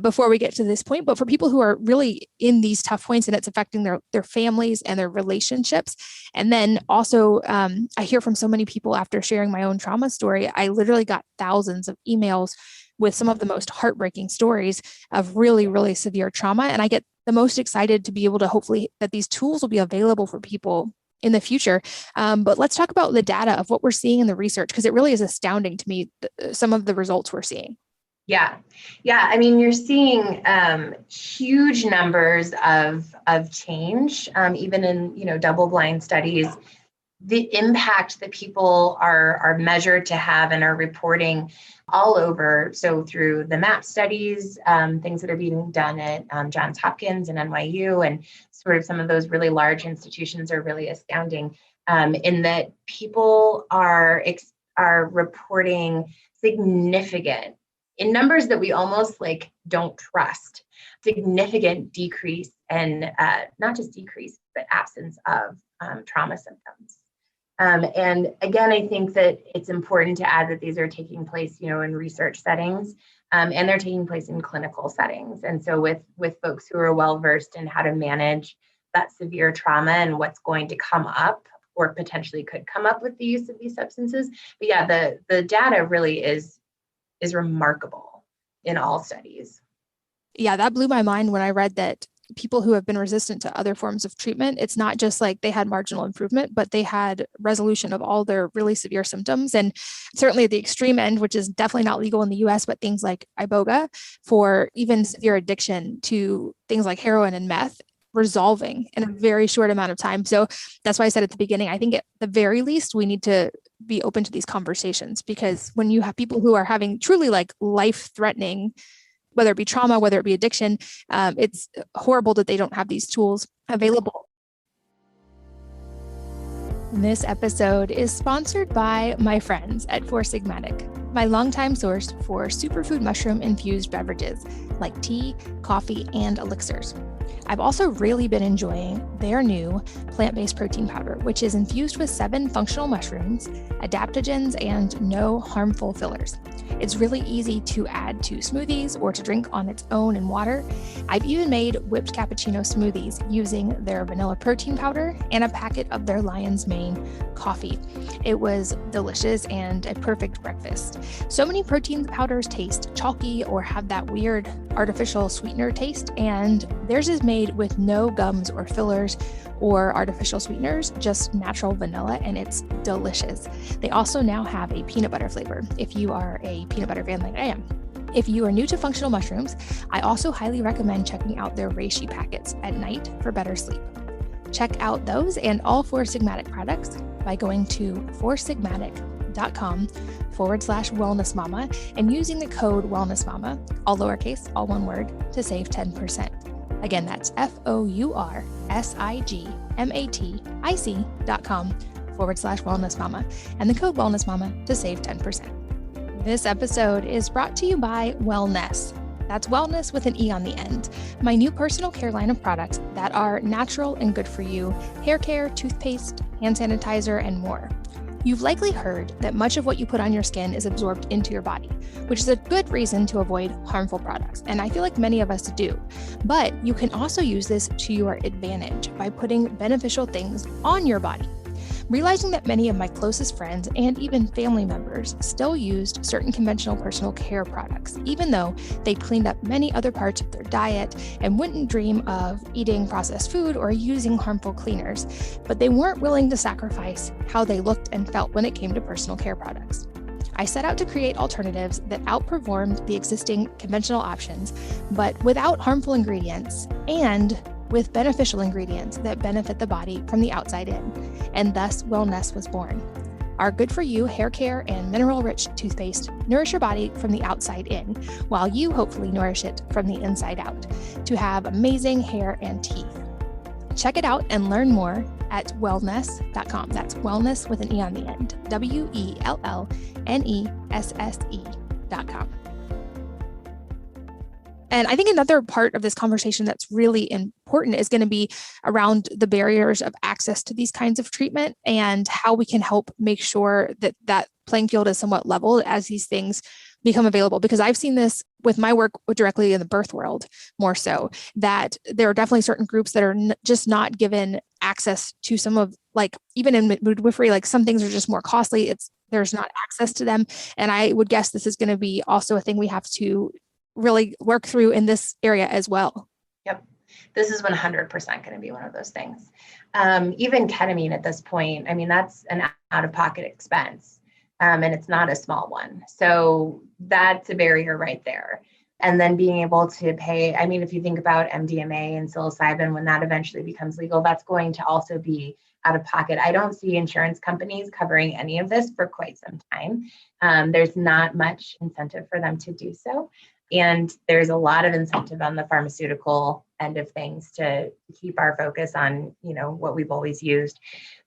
before we get to this point, but for people who are really in these tough points and it's affecting their families and their relationships. And then also, I hear from so many people after sharing my own trauma story, I literally got thousands of emails with some of the most heartbreaking stories of really, really severe trauma. And I get the most excited to be able to hopefully that these tools will be available for people in the future. But let's talk about the data of what we're seeing in the research, because it really is astounding to me, some of the results we're seeing. Yeah. I mean, you're seeing huge numbers of change, even in double-blind studies. The impact that people are measured to have and are reporting all over. So through the MAP studies, things that are being done at Johns Hopkins and NYU, and sort of some of those really large institutions are really astounding in that people are reporting significant, in numbers that we almost like don't trust, significant decrease and not just decrease, but absence of trauma symptoms. And again, I think that it's important to add that these are taking place, in research settings, and they're taking place in clinical settings. And so with folks who are well-versed in how to manage that severe trauma and what's going to come up or potentially could come up with the use of these substances. But yeah, the data really is remarkable in all studies. Yeah, that blew my mind when I read that people who have been resistant to other forms of treatment, it's not just like they had marginal improvement, but they had resolution of all their really severe symptoms. And certainly at the extreme end, which is definitely not legal in the US, but things like iboga for even severe addiction to things like heroin and meth, resolving in a very short amount of time. So that's why I said at the beginning, I think at the very least, we need to be open to these conversations, because when you have people who are having truly like life-threatening, whether it be trauma, whether it be addiction, it's horrible that they don't have these tools available. This episode is sponsored by my friends at Four Sigmatic, my longtime source for superfood mushroom-infused beverages like tea, coffee, and elixirs. I've also really been enjoying their new plant-based protein powder, which is infused with 7 functional mushrooms, adaptogens, and no harmful fillers. It's really easy to add to smoothies or to drink on its own in water. I've even made whipped cappuccino smoothies using their vanilla protein powder and a packet of their Lion's Mane coffee. It was delicious and a perfect breakfast. So many protein powders taste chalky or have that weird artificial sweetener taste, and theirs is made with no gums or fillers or artificial sweeteners, just natural vanilla, and it's delicious. They also now have a peanut butter flavor, if you are a peanut butter fan like I am. If you are new to functional mushrooms, I also highly recommend checking out their reishi packets at night for better sleep. Check out those and all Four Sigmatic products by going to foursigmatic.com/wellnessmama and using the code wellnessmama, all lowercase, all one word, to save 10%. Again, that's foursigmatic.com/wellnessmama and the code wellnessmama to save 10%. This episode is brought to you by Wellness. That's wellness with an E on the end. My new personal care line of products that are natural and good for you: hair care, toothpaste, hand sanitizer, and more. You've likely heard that much of what you put on your skin is absorbed into your body, which is a good reason to avoid harmful products, and I feel like many of us do. But you can also use this to your advantage by putting beneficial things on your body. Realizing that many of my closest friends and even family members still used certain conventional personal care products, even though they cleaned up many other parts of their diet and wouldn't dream of eating processed food or using harmful cleaners, but they weren't willing to sacrifice how they looked and felt when it came to personal care products. I set out to create alternatives that outperformed the existing conventional options, but without harmful ingredients and with beneficial ingredients that benefit the body from the outside in, and thus Wellness was born. Our good-for-you hair care and mineral-rich toothpaste nourish your body from the outside in, while you hopefully nourish it from the inside out to have amazing hair and teeth. Check it out and learn more at wellness.com. That's wellness with an E on the end, WELLNESSE.com. And I think another part of this conversation that's really important is going to be around the barriers of access to these kinds of treatment and how we can help make sure that that playing field is somewhat level as these things become available? Because I've seen this with my work directly in the birth world more so, that there are definitely certain groups that are just not given access to some of, like, even in midwifery, like some things are just more costly. There's not access to them. And I would guess this is going to be also a thing we have to really work through in this area as well. Yep. This is 100% going to be one of those things. Even ketamine at this point, I mean, that's an out-of-pocket expense, and it's not a small one. So that's a barrier right there. And then being able to pay, I mean, if you think about MDMA and psilocybin, when that eventually becomes legal, that's going to also be out of pocket. I don't see insurance companies covering any of this for quite some time. There's not much incentive for them to do so. And there's a lot of incentive on the pharmaceutical end of things to keep our focus on, what we've always used.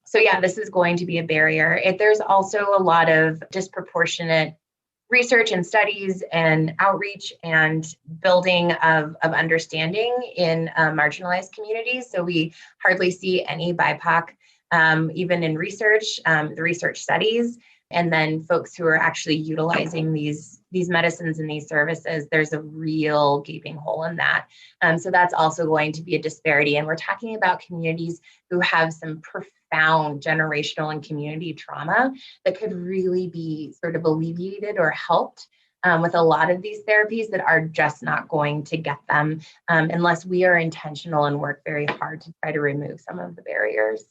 So yeah, this is going to be a barrier. There's also a lot of disproportionate research and studies and outreach and building of understanding in marginalized communities. So we hardly see any BIPOC, even in research, the research studies. And then folks who are actually utilizing these medicines and these services, there's a real gaping hole in that. So that's also going to be a disparity. And we're talking about communities who have some profound generational and community trauma that could really be sort of alleviated or helped with a lot of these therapies that are just not going to get them unless we are intentional and work very hard to try to remove some of the barriers.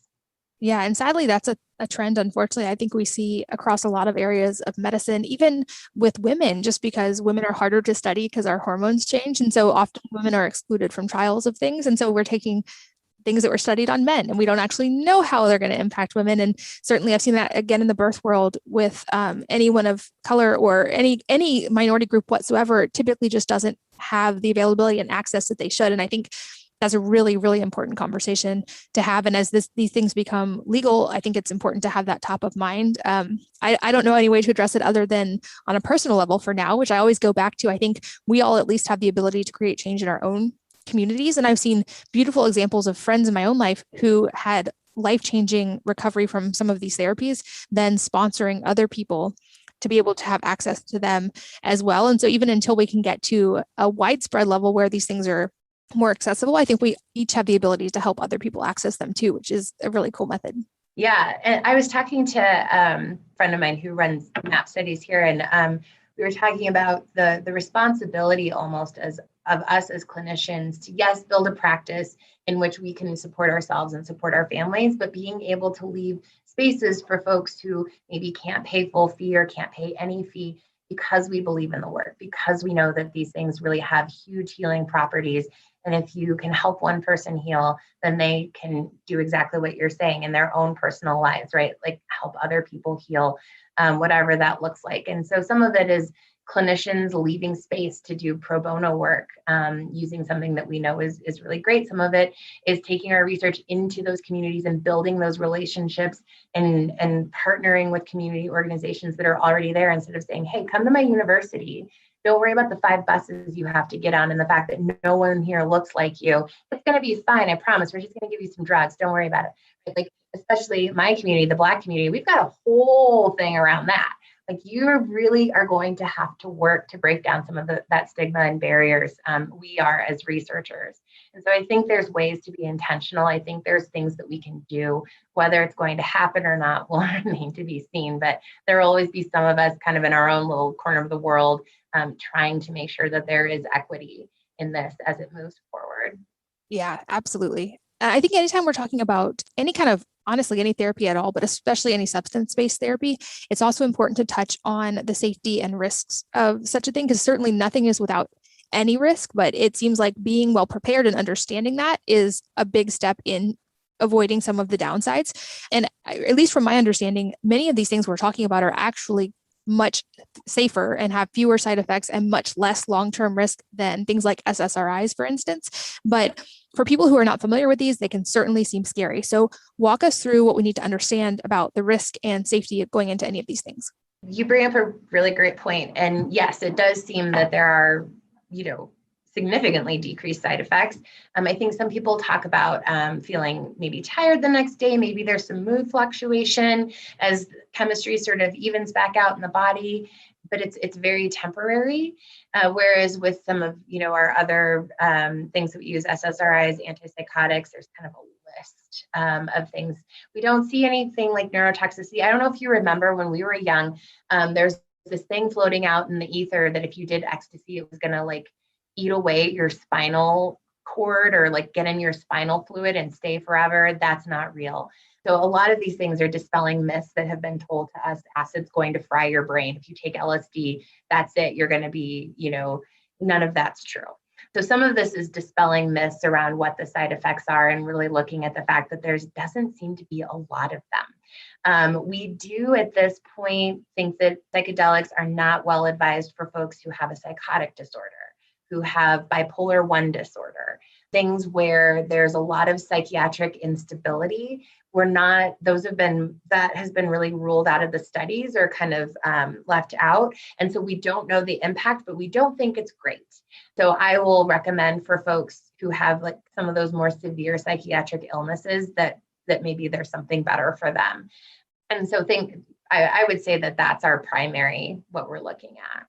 Yeah. And sadly, that's a trend, unfortunately, I think we see across a lot of areas of medicine, even with women, just because women are harder to study because our hormones change. And so often women are excluded from trials of things. And so we're taking things that were studied on men and we don't actually know how they're going to impact women. And certainly I've seen that again in the birth world with anyone of color or any minority group whatsoever, typically just doesn't have the availability and access that they should. And I think that's a really, really important conversation to have. And as these things become legal, I think it's important to have that top of mind. I don't know any way to address it other than on a personal level for now, which I always go back to. I think we all at least have the ability to create change in our own communities. And I've seen beautiful examples of friends in my own life who had life-changing recovery from some of these therapies, then sponsoring other people to be able to have access to them as well. And so even until we can get to a widespread level where these things are more accessible, I think we each have the ability to help other people access them too, which is a really cool method. Yeah. And I was talking to a friend of mine who runs MAP studies here, and we were talking about the responsibility almost of us as clinicians to, yes, build a practice in which we can support ourselves and support our families, but being able to leave spaces for folks who maybe can't pay full fee or can't pay any fee because we believe in the work, because we know that these things really have huge healing properties. And if you can help one person heal, then they can do exactly what you're saying in their own personal lives, right? Like help other people heal, whatever that looks like. And so some of it is clinicians leaving space to do pro bono work using something that we know is really great. Some of it is taking our research into those communities and building those relationships and partnering with community organizations that are already there instead of saying, hey, come to my university. Don't worry about the 5 buses you have to get on and the fact that no one here looks like you. It's going to be fine. I promise. We're just going to give you some drugs. Don't worry about it. Right? Like, especially my community, the Black community, we've got a whole thing around that. Like you really are going to have to work to break down some of that stigma and barriers we are as researchers. And so I think there's ways to be intentional. I think there's things that we can do. Whether it's going to happen or not will remain to be seen. But there will always be some of us kind of in our own little corner of the world trying to make sure that there is equity in this as it moves forward. Yeah, absolutely. I think anytime we're talking about any kind of, honestly, any therapy at all, but especially any substance-based therapy, it's also important to touch on the safety and risks of such a thing, because certainly nothing is without any risk, but it seems like being well prepared and understanding that is a big step in avoiding some of the downsides. And at least from my understanding, many of these things we're talking about are actually much safer and have fewer side effects and much less long-term risk than things like SSRIs, for instance. But for people who are not familiar with these, they can certainly seem scary. So walk us through what we need to understand about the risk and safety of going into any of these things. You bring up a really great point. And yes, it does seem that there are, significantly decreased side effects. I think some people talk about feeling maybe tired the next day. Maybe there's some mood fluctuation as chemistry sort of evens back out in the body. but it's very temporary. Whereas with some of, our other things that we use, SSRIs, antipsychotics, there's kind of a list of things. We don't see anything like neurotoxicity. I don't know if you remember when we were young, there's this thing floating out in the ether that if you did ecstasy, it was going to like eat away your spinal cord or like get in your spinal fluid and stay forever. That's not real. So a lot of these things are dispelling myths that have been told to us. Acid's going to fry your brain. If you take LSD, that's it. You're going to be, none of that's true. So some of this is dispelling myths around what the side effects are and really looking at the fact that there doesn't seem to be a lot of them. We do at this point think that psychedelics are not well advised for folks who have a psychotic disorder, who have bipolar 1 disorder, things where there's a lot of psychiatric instability. That has been really ruled out of the studies or kind of left out. And so we don't know the impact, but we don't think it's great. So I will recommend for folks who have like some of those more severe psychiatric illnesses that maybe there's something better for them. And so I would say that that's our primary, what we're looking at.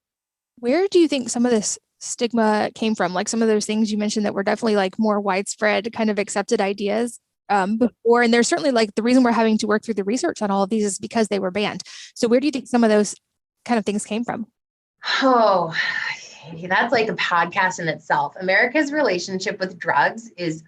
Where do you think some of this stigma came from? Like some of those things you mentioned that were definitely like more widespread kind of accepted ideas before. And there's certainly like the reason we're having to work through the research on all of these is because they were banned. So where do you think some of those kind of things came from? Oh, that's like a podcast in itself. America's relationship with drugs is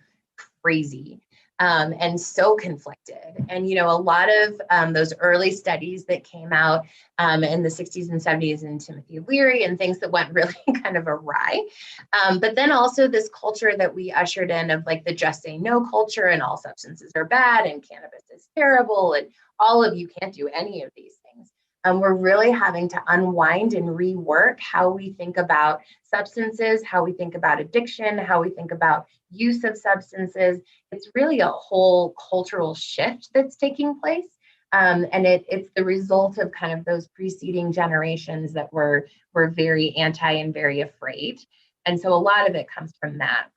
crazy. And so conflicted. And, a lot of those early studies that came out in the 60s and 70s in Timothy Leary and things that went really kind of awry. But then also this culture that we ushered in of like the just say no culture and all substances are bad and cannabis is terrible and all of you can't do any of these things. We're really having to unwind and rework how we think about substances, how we think about addiction, how we think about use of substances. It's really a whole cultural shift that's taking place. And it's the result of kind of those preceding generations that were very anti and very afraid. And so a lot of it comes from that.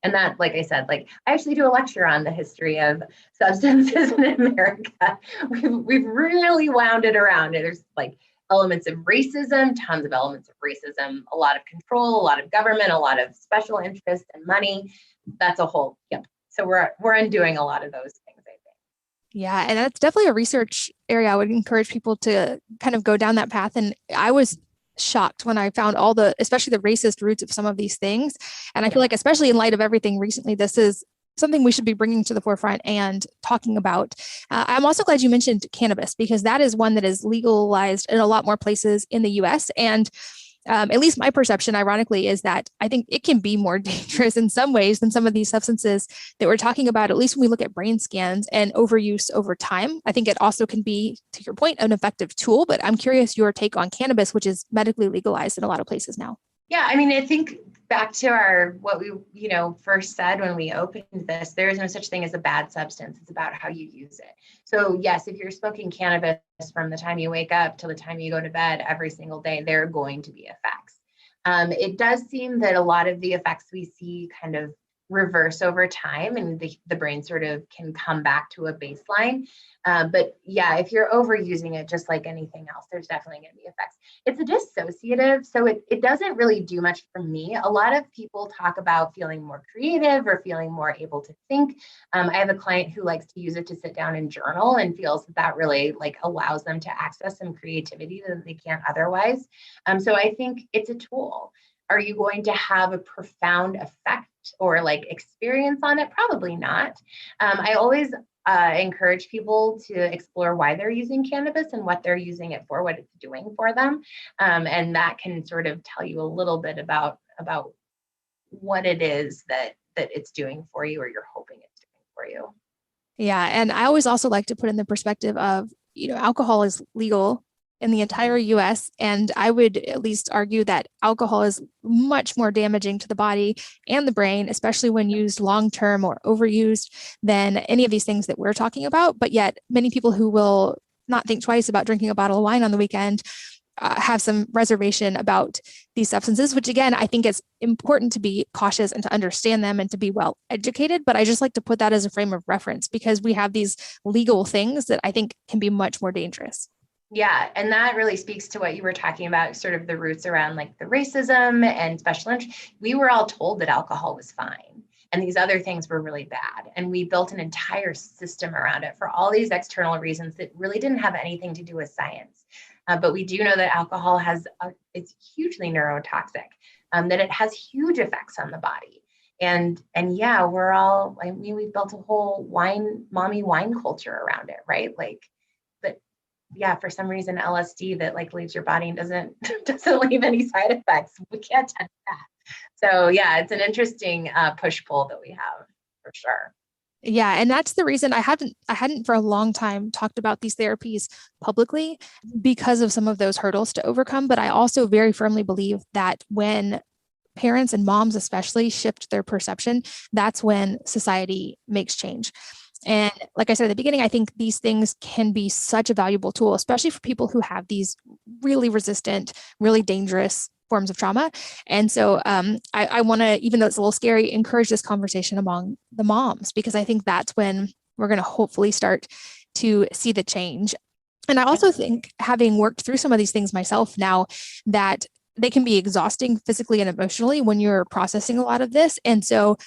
And that, like I said, like I actually do a lecture on the history of substances in America. We've really wound it around. There's like elements of racism, tons of elements of racism, a lot of control, a lot of government, a lot of special interest and money. That's a whole, So we're undoing a lot of those things, I think. Yeah, and that's definitely a research area. I would encourage people to kind of go down that path. And I was shocked when I found especially the racist roots of some of these things. And I feel like, especially in light of everything recently, this is something we should be bringing to the forefront and talking about. I'm also glad you mentioned cannabis, because that is one that is legalized in a lot more places in the US. And at least my perception, ironically, is that I think it can be more dangerous in some ways than some of these substances that we're talking about, at least when we look at brain scans and overuse over time. I think it also can be, to your point, an effective tool, but I'm curious your take on cannabis, which is medically legalized in a lot of places now. Yeah, I mean, I think back to what we, first said when we opened this, there is no such thing as a bad substance. It's about how you use it. So yes, if you're smoking cannabis from the time you wake up till the time you go to bed every single day, there are going to be effects. It does seem that a lot of the effects we see kind of reverse over time and the brain sort of can come back to a baseline. But yeah, if you're overusing it, just like anything else, there's definitely going to be effects. It's a dissociative, so it doesn't really do much for me. A lot of people talk about feeling more creative or feeling more able to think. I have a client who likes to use it to sit down and journal and feels that really like allows them to access some creativity that they can't otherwise. So I think it's a tool. Are you going to have a profound effect or like experience on it? Probably not. I always encourage people to explore why they're using cannabis and what they're using it for, what it's doing for them. And that can sort of tell you a little bit about what it is that it's doing for you or you're hoping it's doing for you. Yeah. And I always also like to put in the perspective of, alcohol is legal in the entire US. And I would at least argue that alcohol is much more damaging to the body and the brain, especially when used long-term or overused, than any of these things that we're talking about. But yet many people who will not think twice about drinking a bottle of wine on the weekend have some reservation about these substances, which again, I think it's important to be cautious and to understand them and to be well educated. But I just like to put that as a frame of reference because we have these legal things that I think can be much more dangerous. Yeah. And that really speaks to what you were talking about, sort of the roots around like the racism and special interest. We were all told that alcohol was fine and these other things were really bad. And we built an entire system around it for all these external reasons that really didn't have anything to do with science. But we do know that alcohol it's hugely neurotoxic, that it has huge effects on the body. And yeah, we've built a whole mommy wine culture around it, right? Like, but yeah, for some reason, LSD that like leaves your body and doesn't leave any side effects. We can't touch that. So yeah, it's an interesting push-pull that we have for sure. Yeah, and that's the reason I hadn't for a long time talked about these therapies publicly because of some of those hurdles to overcome. But I also very firmly believe that when parents and moms especially shift their perception, that's when society makes change. And like I said at the beginning, I think these things can be such a valuable tool, especially for people who have these really resistant, really dangerous forms of trauma. And so I want to, even though it's a little scary, encourage this conversation among the moms, because I think that's when we're going to hopefully start to see the change. And I also think, having worked through some of these things myself now, that they can be exhausting physically and emotionally when you're processing a lot of this. And so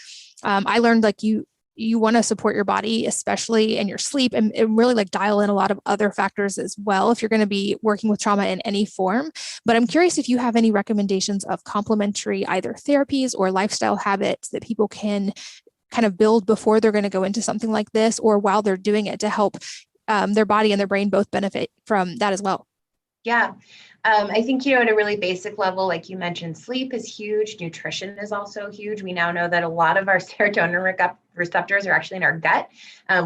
I learned like you want to support your body, especially in your sleep, and really like dial in a lot of other factors as well if you're going to be working with trauma in any form. But I'm curious if you have any recommendations of complementary either therapies or lifestyle habits that people can kind of build before they're going to go into something like this, or while they're doing it, to help their body and their brain both benefit from that as well. Yeah. I think, at a really basic level, like you mentioned, sleep is huge. Nutrition is also huge. We now know that a lot of our serotonin receptors are actually in our gut.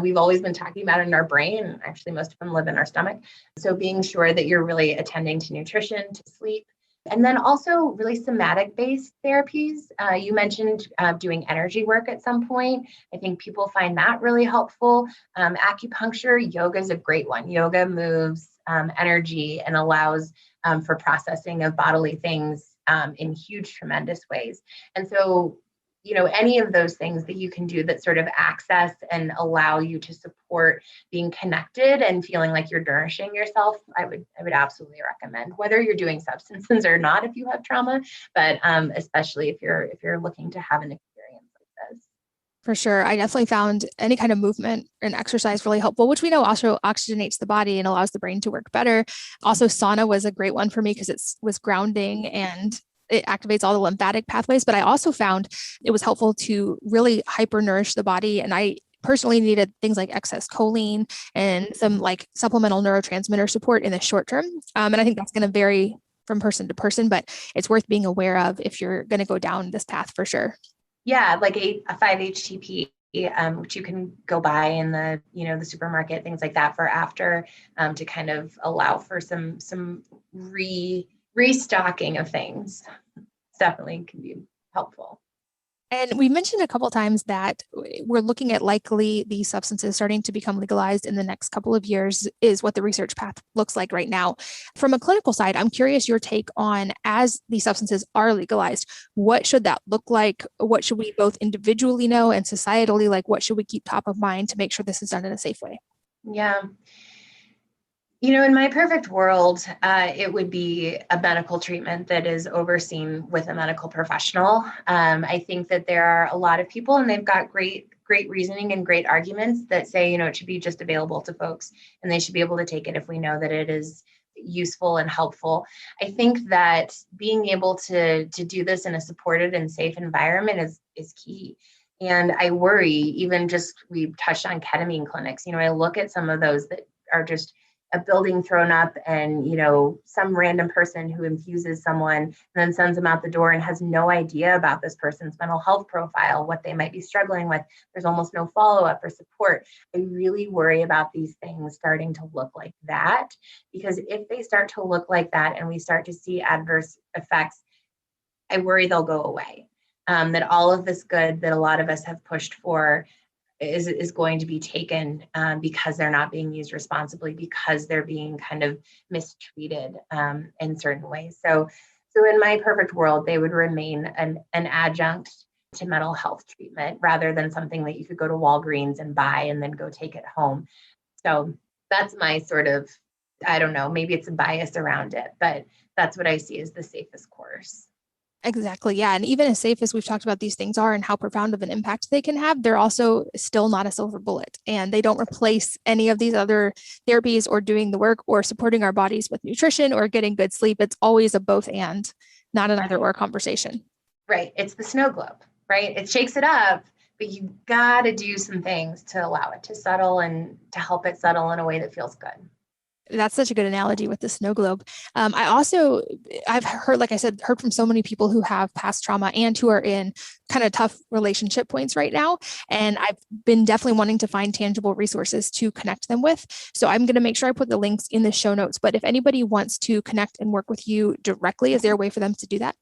We've always been talking about it in our brain. Actually, most of them live in our stomach. So being sure that you're really attending to nutrition, to sleep, and then also really somatic-based therapies. You mentioned doing energy work at some point. I think people find that really helpful. Acupuncture, yoga is a great one. Yoga moves energy and allows for processing of bodily things in huge, tremendous ways. And so, any of those things that you can do that sort of access and allow you to support being connected and feeling like you're nourishing yourself, I would absolutely recommend, whether you're doing substances or not if you have trauma, but especially if you're looking to have an experience like this. For sure. I definitely found any kind of movement and exercise really helpful, which we know also oxygenates the body and allows the brain to work better. Also, sauna was a great one for me because it was grounding and it activates all the lymphatic pathways. But I also found it was helpful to really hyper nourish the body. And I personally needed things like excess choline and some like supplemental neurotransmitter support in the short term. And I think that's going to vary from person to person, but it's worth being aware of if you're going to go down this path for sure. Yeah, like a 5-HTP, which you can go buy in the the supermarket, things like that for after, to kind of allow for some restocking of things. Definitely can be helpful. And we mentioned a couple of times that we're looking at likely these substances starting to become legalized in the next couple of years is what the research path looks like right now. From a clinical side, I'm curious your take on, as these substances are legalized, what should that look like? What should we both individually know and societally, like what should we keep top of mind to make sure this is done in a safe way? Yeah. In my perfect world, it would be a medical treatment that is overseen with a medical professional. I think that there are a lot of people, and they've got great reasoning and great arguments that say, it should be just available to folks, and they should be able to take it if we know that it is useful and helpful. I think that being able to do this in a supported and safe environment is key. And I worry, even just, we've touched on ketamine clinics. I look at some of those that are just a building thrown up and, some random person who infuses someone and then sends them out the door and has no idea about this person's mental health profile, what they might be struggling with. There's almost no follow-up or support. I really worry about these things starting to look like that, because if they start to look like that and we start to see adverse effects, I worry they'll go away. That all of this good that a lot of us have pushed for is going to be taken because they're not being used responsibly, because they're being kind of mistreated in certain ways. So in my perfect world, they would remain an adjunct to mental health treatment rather than something that you could go to Walgreens and buy and then go take it home. So that's my sort of I don't know, maybe it's a bias around it, but that's what I see as the safest course. Exactly. Yeah. And even as safe as we've talked about these things are and how profound of an impact they can have, they're also still not a silver bullet. And they don't replace any of these other therapies or doing the work or supporting our bodies with nutrition or getting good sleep. It's always a both and, not an either or conversation. Right. It's the snow globe, right? It shakes it up, but you got to do some things to allow it to settle and to help it settle in a way that feels good. That's such a good analogy with the snow globe. I've heard, like I said, heard from so many people who have past trauma and who are in kind of tough relationship points right now. And I've been definitely wanting to find tangible resources to connect them with. So I'm going to make sure I put the links in the show notes. But if anybody wants to connect and work with you directly, is there a way for them to do that?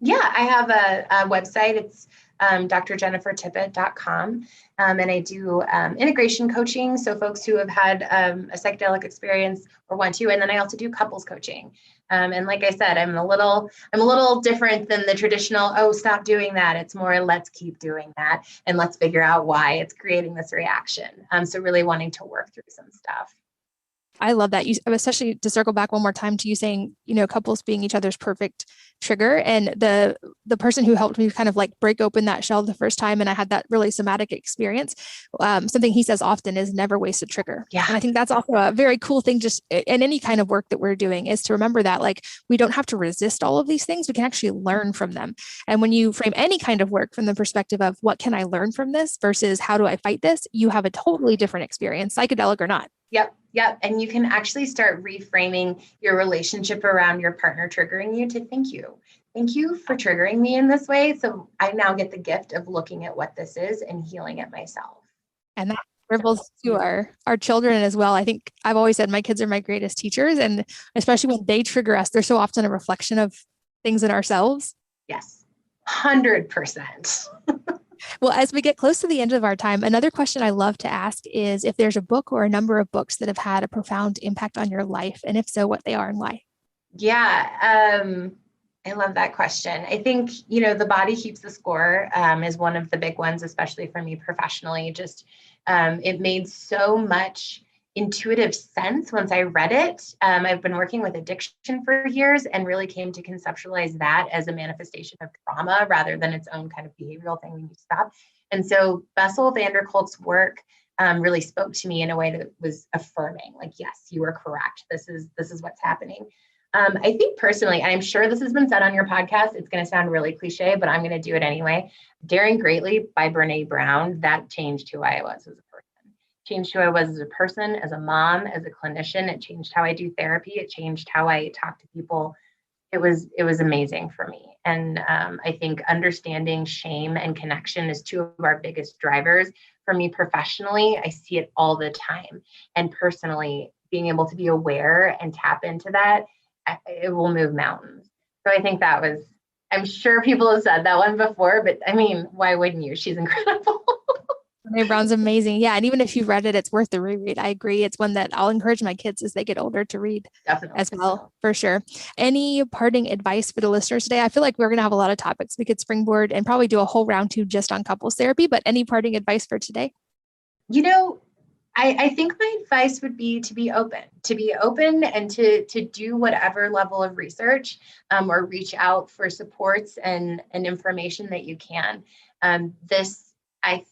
Yeah, I have a website. It's drjennifertippett.com. And I do integration coaching. So folks who have had a psychedelic experience or want to, and then I also do couples coaching. And like I said, I'm a little different than the traditional, oh, stop doing that. It's more, let's keep doing that. And let's figure out why it's creating this reaction. So really wanting to work through some stuff. I love that. You, especially to circle back one more time to you saying, couples being each other's perfect trigger. And the person who helped me kind of like break open that shell the first time, and I had that really somatic experience. Something he says often is never waste a trigger. Yeah. And I think that's also a very cool thing just in any kind of work that we're doing, is to remember that like we don't have to resist all of these things. We can actually learn from them. And when you frame any kind of work from the perspective of what can I learn from this versus how do I fight this, you have a totally different experience, psychedelic or not. Yep. And you can actually start reframing your relationship around your partner triggering you to thank you. Thank you for triggering me in this way. So I now get the gift of looking at what this is and healing it myself. And that ripples to our children as well. I think I've always said my kids are my greatest teachers. And especially when they trigger us, they're so often a reflection of things in ourselves. Yes, 100%. Well, as we get close to the end of our time, another question I love to ask is if there's a book or a number of books that have had a profound impact on your life, and if so, what they are and why. Yeah, I love that question. I think, The Body Keeps the Score is one of the big ones, especially for me professionally. Just it made so much intuitive sense once I read it. I've been working with addiction for years and really came to conceptualize that as a manifestation of trauma rather than its own kind of behavioral thing when you stop. And so Bessel van der Kolk's work really spoke to me in a way that was affirming, like, yes, you are correct. This is what's happening. I think personally, and I'm sure this has been said on your podcast, it's going to sound really cliche, but I'm going to do it anyway. Daring Greatly by Brene Brown, that changed who I was as a person. Changed who I was as a person, as a mom, as a clinician. It changed how I do therapy. It changed how I talk to people. It was amazing for me. And I think understanding shame and connection is two of our biggest drivers. For me professionally, I see it all the time. And personally, being able to be aware and tap into that, it will move mountains. So I think that was, I'm sure people have said that one before, but I mean, why wouldn't you? She's incredible. Brene Brown's amazing. Yeah. And even if you've read it, it's worth the reread. I agree. It's one that I'll encourage my kids as they get older to read. Definitely. As well, for sure. Any parting advice for the listeners today? I feel like we're going to have a lot of topics we could springboard and probably do a whole round 2 just on couples therapy, but any parting advice for today? I think my advice would be to be open and to do whatever level of research or reach out for supports and information that you can. This, I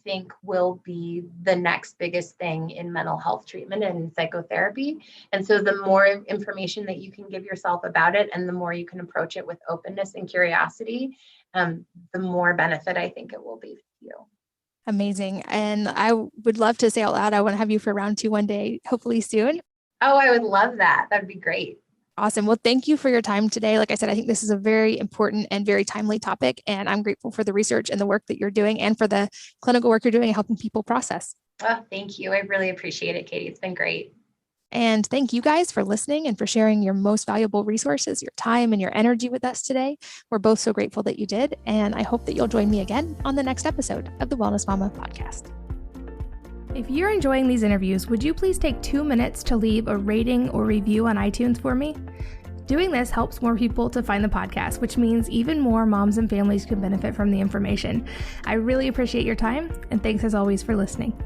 think, will be the next biggest thing in mental health treatment and psychotherapy. And so the more information that you can give yourself about it and the more you can approach it with openness and curiosity, the more benefit I think it will be for you. Amazing. And I would love to say out loud, I want to have you for round 2 one day, hopefully soon. Oh, I would love that. That'd be great. Awesome. Well, thank you for your time today. Like I said, I think this is a very important and very timely topic, and I'm grateful for the research and the work that you're doing and for the clinical work you're doing helping people process. Oh, thank you. I really appreciate it, Katie. It's been great. And thank you guys for listening and for sharing your most valuable resources, your time and your energy with us today. We're both so grateful that you did. And I hope that you'll join me again on the next episode of the Wellness Mama podcast. If you're enjoying these interviews, would you please take 2 minutes to leave a rating or review on iTunes for me? Doing this helps more people to find the podcast, which means even more moms and families can benefit from the information. I really appreciate your time, and thanks as always for listening.